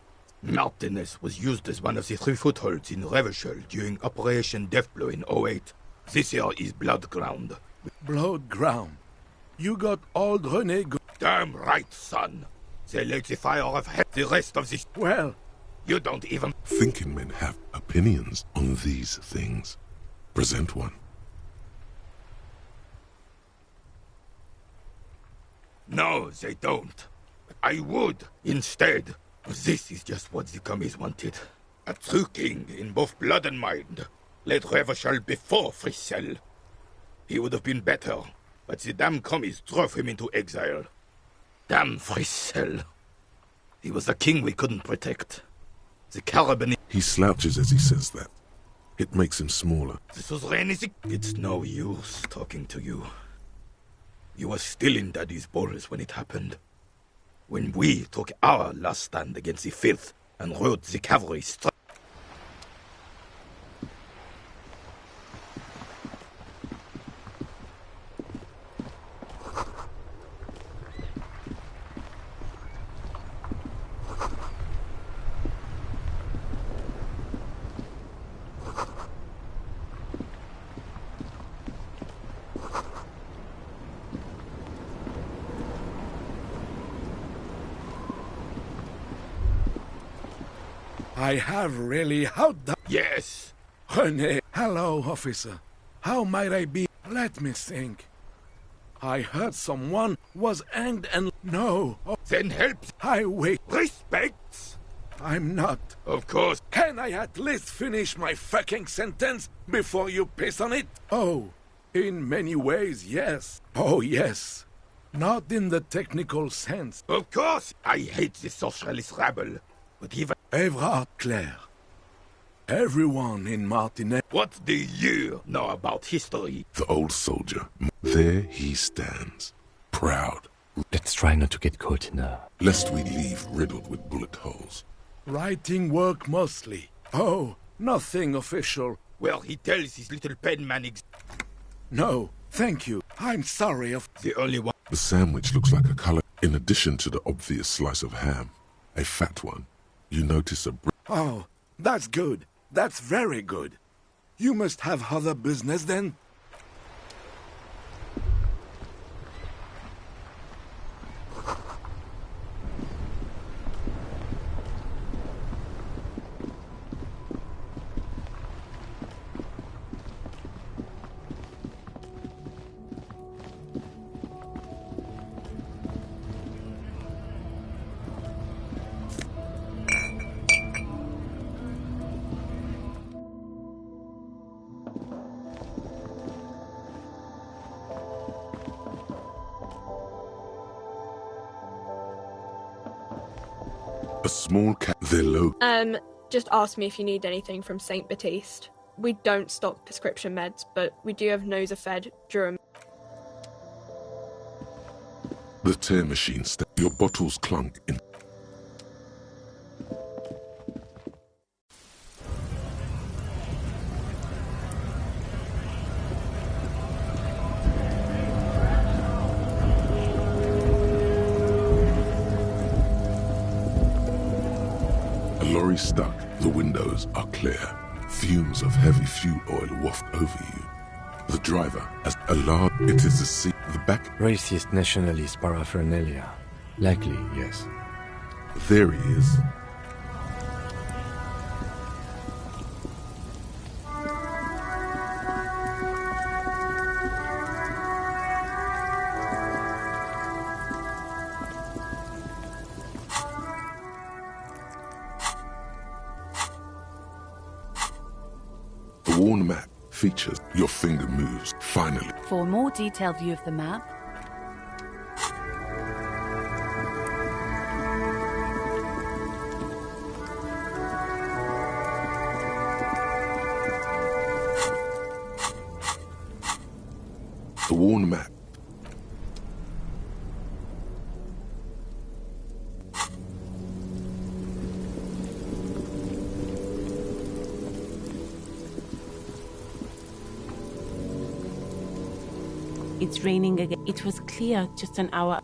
Martinez was used as one of the 3 footholds in Revachol during Operation Deathblow in 08. This here is Blood Ground. Blood Ground? You got old René... Damn right, son. They lit the fire of hell. The rest of this... Well... You don't even... Thinking men have opinions on these things. Present one. No, they don't. I would, instead. This is just what the commies wanted. A true king in both blood and mind. Led Revachol before Frissel. He would have been better, but the damn commies drove him into exile. Damn Frissel. He was a king we couldn't protect. The Carabinier... He slouches as he says that. It makes him smaller. This was René. It's no use talking to you. You were still in Daddy's balls when it happened. When we took our last stand against the filth and rode the cavalry straight. I have really... How the... Yes! René. Hello, officer. How might I be? Let me think. I heard someone was hanged and... No. Then help. I wait. Respect. I'm not. Of course. Can I at least finish my fucking sentence before you piss on it? Oh, in many ways, yes. Oh, yes. Not in the technical sense. Of course. I hate the socialist rabble. But even... Evrard Claire. Everyone in Martinet... What do you know about history? The old soldier. There he stands. Proud. Let's try not to get caught in a... Lest we leave riddled with bullet holes. Writing work mostly. Oh, nothing official. Well, he tells his little penman No, thank you. I'm sorry of... The only one... The sandwich looks like a color. In addition to the obvious slice of ham, a fat one. You notice a... Oh, that's good. That's very good. You must have other business then? A small cat. They're low. Just ask me if you need anything from St. Baptiste. We don't stock prescription meds, but we do have Nosafed, Durham. The tear machine. Your bottles clunk in. Lorry stuck. The windows are clear. Fumes of heavy fuel oil waft over you. The driver has a large... It is a seat. The back... Racist nationalist paraphernalia. Likely, yes. There he is. The worn map features your finger moves. Finally. For a more detailed view of the map, The worn map. It's raining again. It was clear just an hour.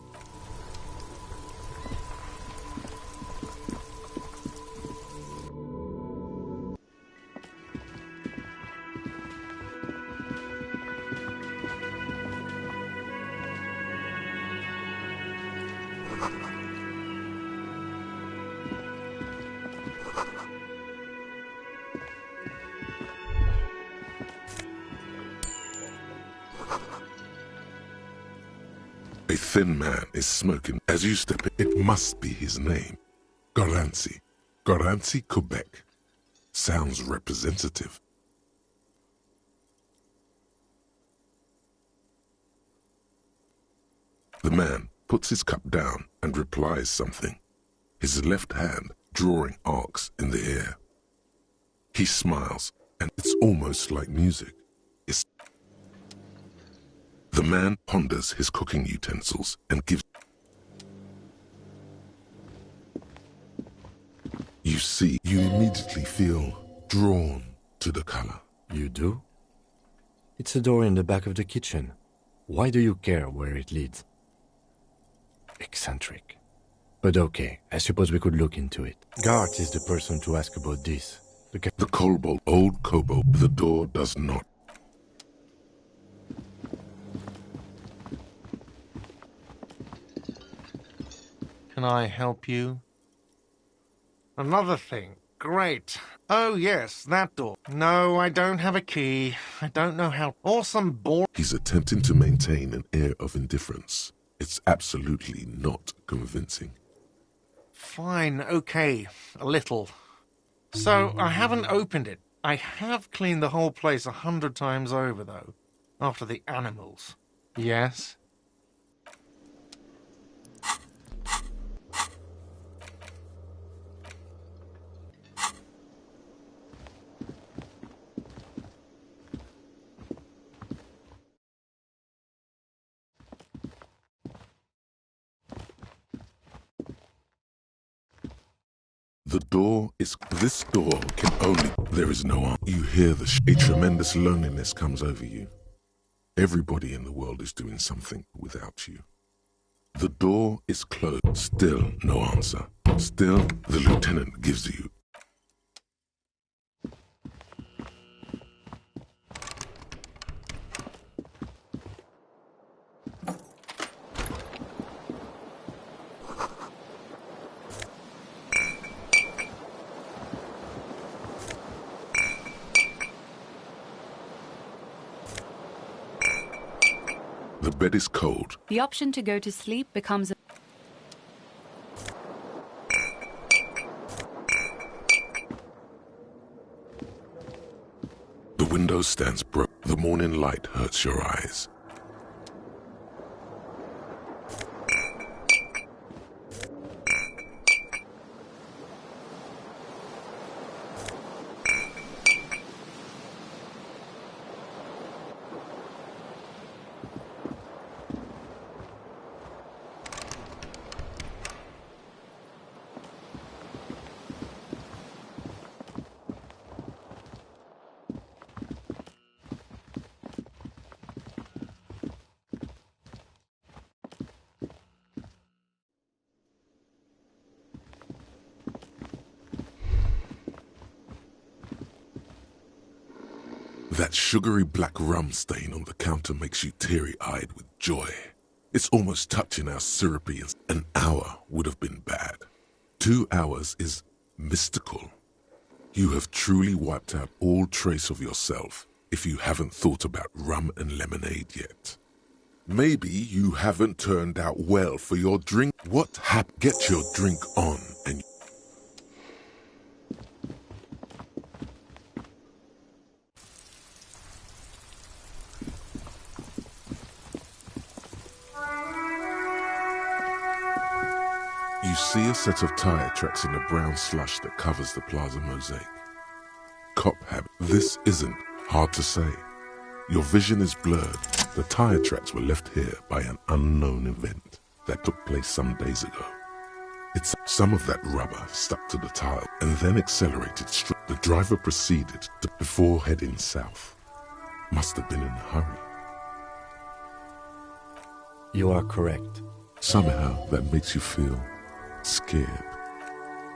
A thin man is smoking. As you step in, it must be his name. Goranci. Goranci, Quebec. Sounds representative. The man puts his cup down and replies something, his left hand drawing arcs in the air. He smiles, and it's almost like music. The man ponders his cooking utensils and gives... You see, you immediately feel drawn to the color. You do? It's a door in the back of the kitchen. Why do you care where it leads? Eccentric. But okay, I suppose we could look into it. Gart is the person to ask about this. The kobold, old kobold, the door does not. Can I help you? Another thing. Great. Oh, yes, that door. No, I don't have a key. I don't know how. Or some bore. He's attempting to maintain an air of indifference. It's absolutely not convincing. Fine, okay. A little. So, I haven't opened it. I have cleaned the whole place 100 times over, though. After the animals. Yes? The door is... This door can only... There is no answer. You hear a tremendous loneliness comes over you. Everybody in the world is doing something without you. The door is closed. Still no answer. Still, the lieutenant gives you... The bed is cold. The option to go to sleep becomes a... The window stands broke. The morning light hurts your eyes. That sugary black rum stain on the counter makes you teary-eyed with joy. It's almost touching how syrupy an hour would have been bad. 2 hours is mystical. You have truly wiped out all trace of yourself if you haven't thought about rum and lemonade yet. Maybe you haven't turned out well for your drink. Get your drink on and... You see a set of tire tracks in the brown slush that covers the plaza mosaic. Cop habit. This isn't hard to say. Your vision is blurred. The tire tracks were left here by an unknown event that took place some days ago. It's some of that rubber stuck to the tile and then accelerated. The driver proceeded before heading south. Must have been in a hurry. You are correct. Somehow that makes you feel scared.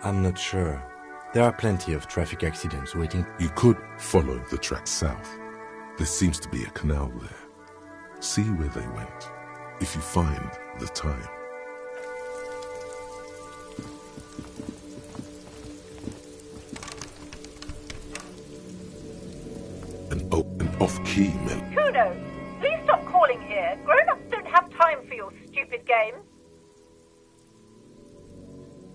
I'm not sure. There are plenty of traffic accidents waiting. You could follow the track south. There seems to be a canal there. See where they went, if you find the time. An off-key man. Kuno, please stop calling here. Grown-ups don't have time for your stupid games.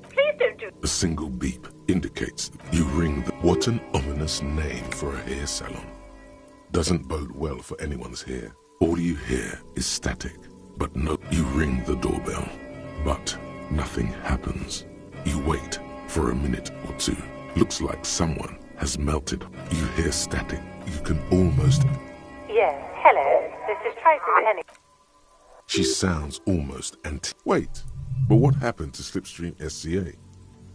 Please don't do... A single beep indicates that you ring the... What an ominous name for a hair salon. Doesn't bode well for anyone's hair. All you hear is static. But no, you ring the doorbell. But nothing happens. You wait for a minute or two. Looks like someone has melted. You hear static. You can almost... Yes, hello. This is Tracy Penny. She sounds almost Wait, but what happened to Slipstream SCA?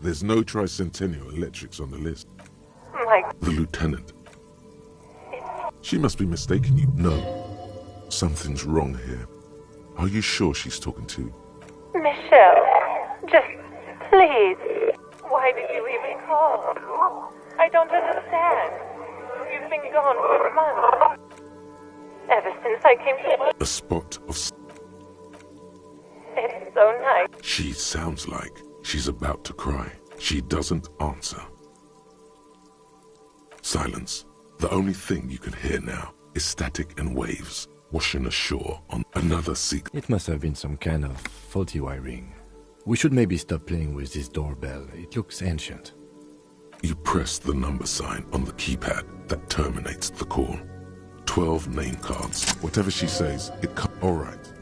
There's no Tricentennial Electrics on the list. Like, The lieutenant. She must be mistaking you. No. Something's wrong here. Are you sure she's talking to you? Michelle, just please. Why did you even call? I don't understand. You've been gone for months. Ever since I came here. A spot of... It's so nice. She sounds like she's about to cry. She doesn't answer. Silence. The only thing you can hear now is static and waves washing ashore on another sea. It must have been some kind of faulty wiring. We should maybe stop playing with this doorbell. It looks ancient. You press the number sign on the keypad that terminates the call. 12 name cards. Whatever she says, it comes. All right.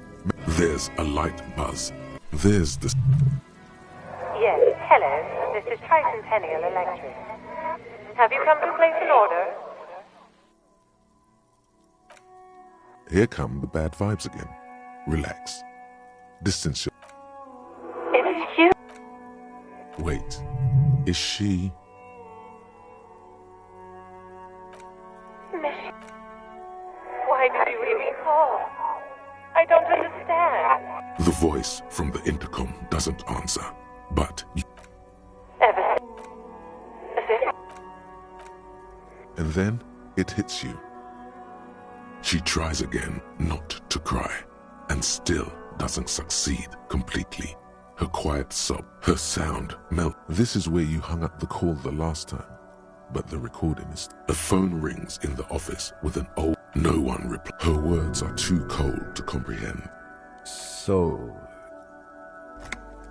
There's a light buzz. There's the... Yes, hello. This is Tricentennial Electric. Have you come to place an order? Here come the bad vibes again. Relax. Distance your... It's you. Wait. Is she... Why did you even call? I don't understand. The voice from the intercom doesn't answer, but you... Ever since... And then it hits you. She tries again not to cry, and still doesn't succeed completely. Her quiet sob, her sound melt. This is where you hung up the call the last time, but the recording is... A phone rings in the office with an old... No one replies. Her words are too cold to comprehend. So...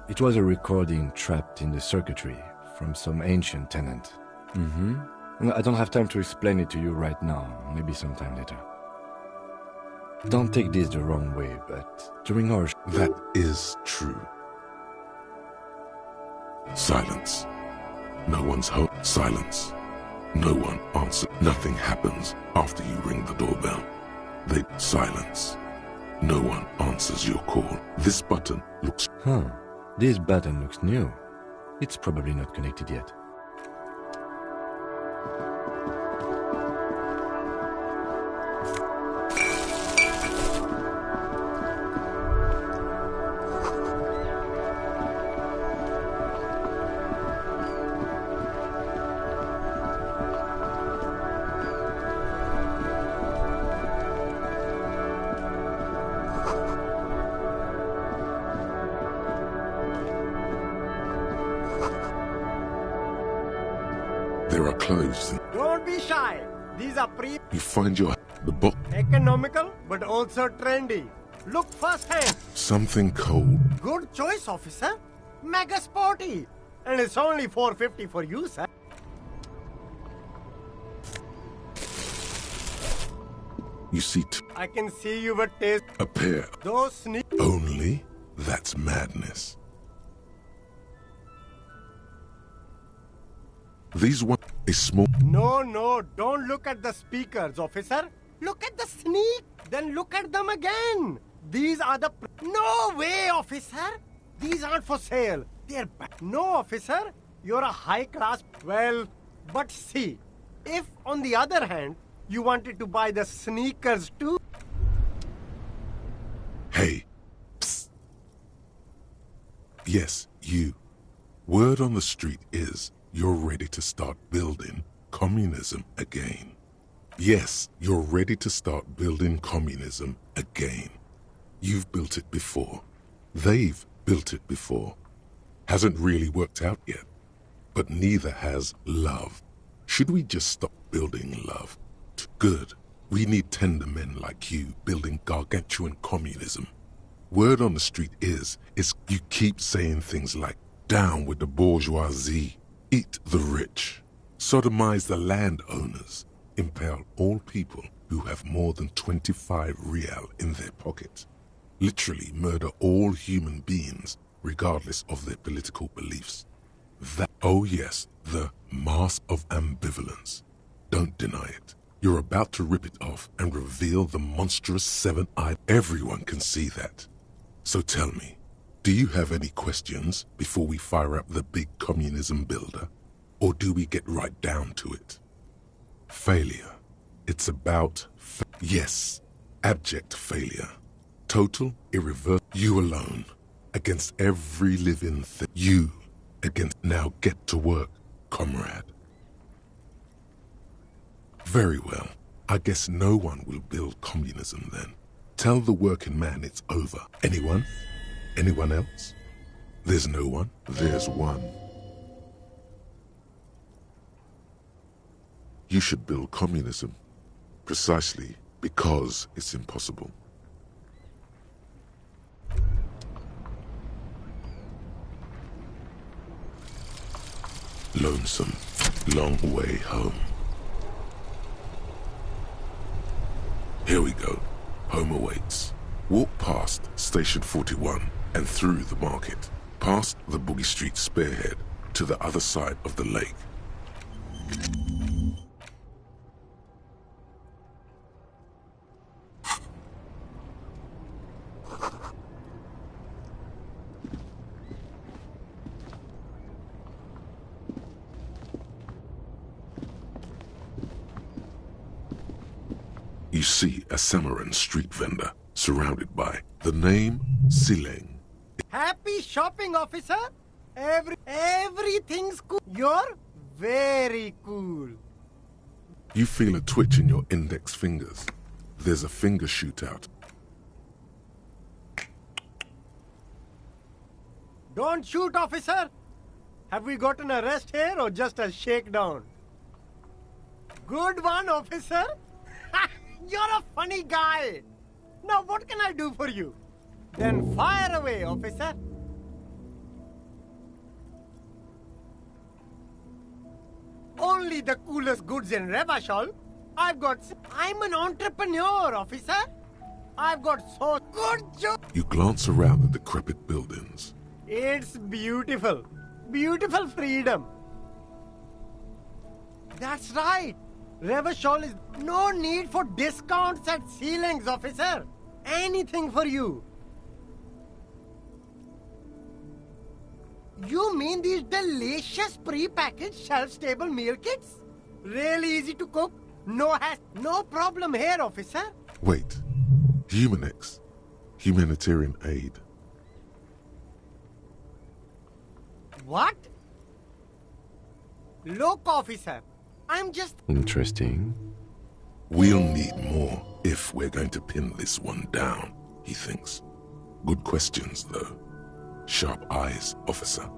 It was a recording trapped in the circuitry from some ancient tenant. I don't have time to explain it to you right now. Maybe sometime later. Don't take this the wrong way, but during our... That is true. Silence. No one's home. Silence. No one answers. Nothing happens after you ring the doorbell. They... Silence. No one answers your call. This button looks... This button looks new. It's probably not connected yet. There are clothes. Don't be shy. These are You find the book. economical, but also trendy. Look firsthand. Something cold. Good choice, officer. Mega sporty. And it's only $4.50 for you, sir. You see I can see you would taste a pair. those sneakers. Only? That's madness. These one is small. No, don't look at the speakers, officer. Look at the sneak. Then look at them again. These are the... No way, officer. These aren't for sale. They're No, officer. You're a high-class... Well, but see. If, on the other hand, you wanted to buy the sneakers too... Hey. Psst. Yes, you. Word on the street is you're ready to start building communism again. Yes, you're ready to start building communism again. You've built it before. They've built it before. Hasn't really worked out yet. But neither has love. Should we just stop building love? Good. We need tender men like you building gargantuan communism. Word on the street is you keep saying things like, down with the bourgeoisie, eat the rich, sodomize the landowners, impale all people who have more than 25 real in their pocket, literally murder all human beings regardless of their political beliefs. That, oh yes, the mask of ambivalence. Don't deny it. You're about to rip it off and reveal the monstrous seven-eyed. Everyone can see that. So tell me, Do you have any questions before we fire up the big communism builder? Or do we get right down to it? Failure. It's about yes, abject failure. Total, irreversible. You alone, against every living thing. You against. Now get to work, comrade. Very well. I guess no one will build communism then. Tell the working man it's over. Anyone? Anyone else? There's no one. There's one. You should build communism. Precisely because it's impossible. Lonesome, long way home. Here we go. Home awaits. Walk past Station 41 and through the market, past the Boogie Street spearhead to the other side of the lake. You see a Samaran street vendor surrounded by the name Sileng. Happy shopping, officer. Everything's cool. You're very cool. You feel a twitch in your index fingers. There's a finger shootout. Don't shoot, officer. Have we got an arrest here or just a shakedown? Good one, officer. You're a funny guy. Now what can I do for you? Then fire away, officer. Only the coolest goods in Revachol. I'm an entrepreneur, officer. I've got so good job. You glance around the decrepit buildings. It's beautiful. Beautiful freedom. That's right. Revachol is no need for discounts at ceilings, officer. Anything for you. You mean these delicious pre-packaged shelf-stable meal kits? Really easy to cook? No problem here, officer. Wait. Humanex. Humanitarian aid. What? Look, officer. I'm just... Interesting. We'll need more if we're going to pin this one down, he thinks. Good questions, though. Sharp eyes, officer.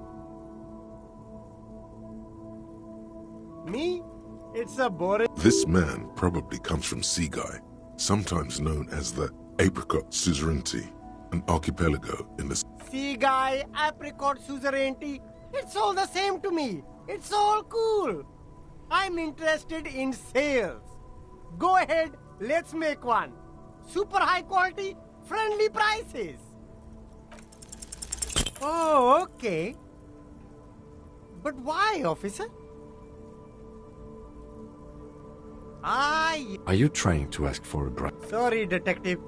Me? It's a boring... This man probably comes from Seaguy, sometimes known as the Apricot Suzerainty, an archipelago in the... Seaguy, apricot, suzerainty. It's all the same to me. It's all cool. I'm interested in sales. Go ahead, let's make one. Super high quality, friendly prices. Oh, okay. But why, officer? Are you trying to ask for a bribe? Sorry, detective.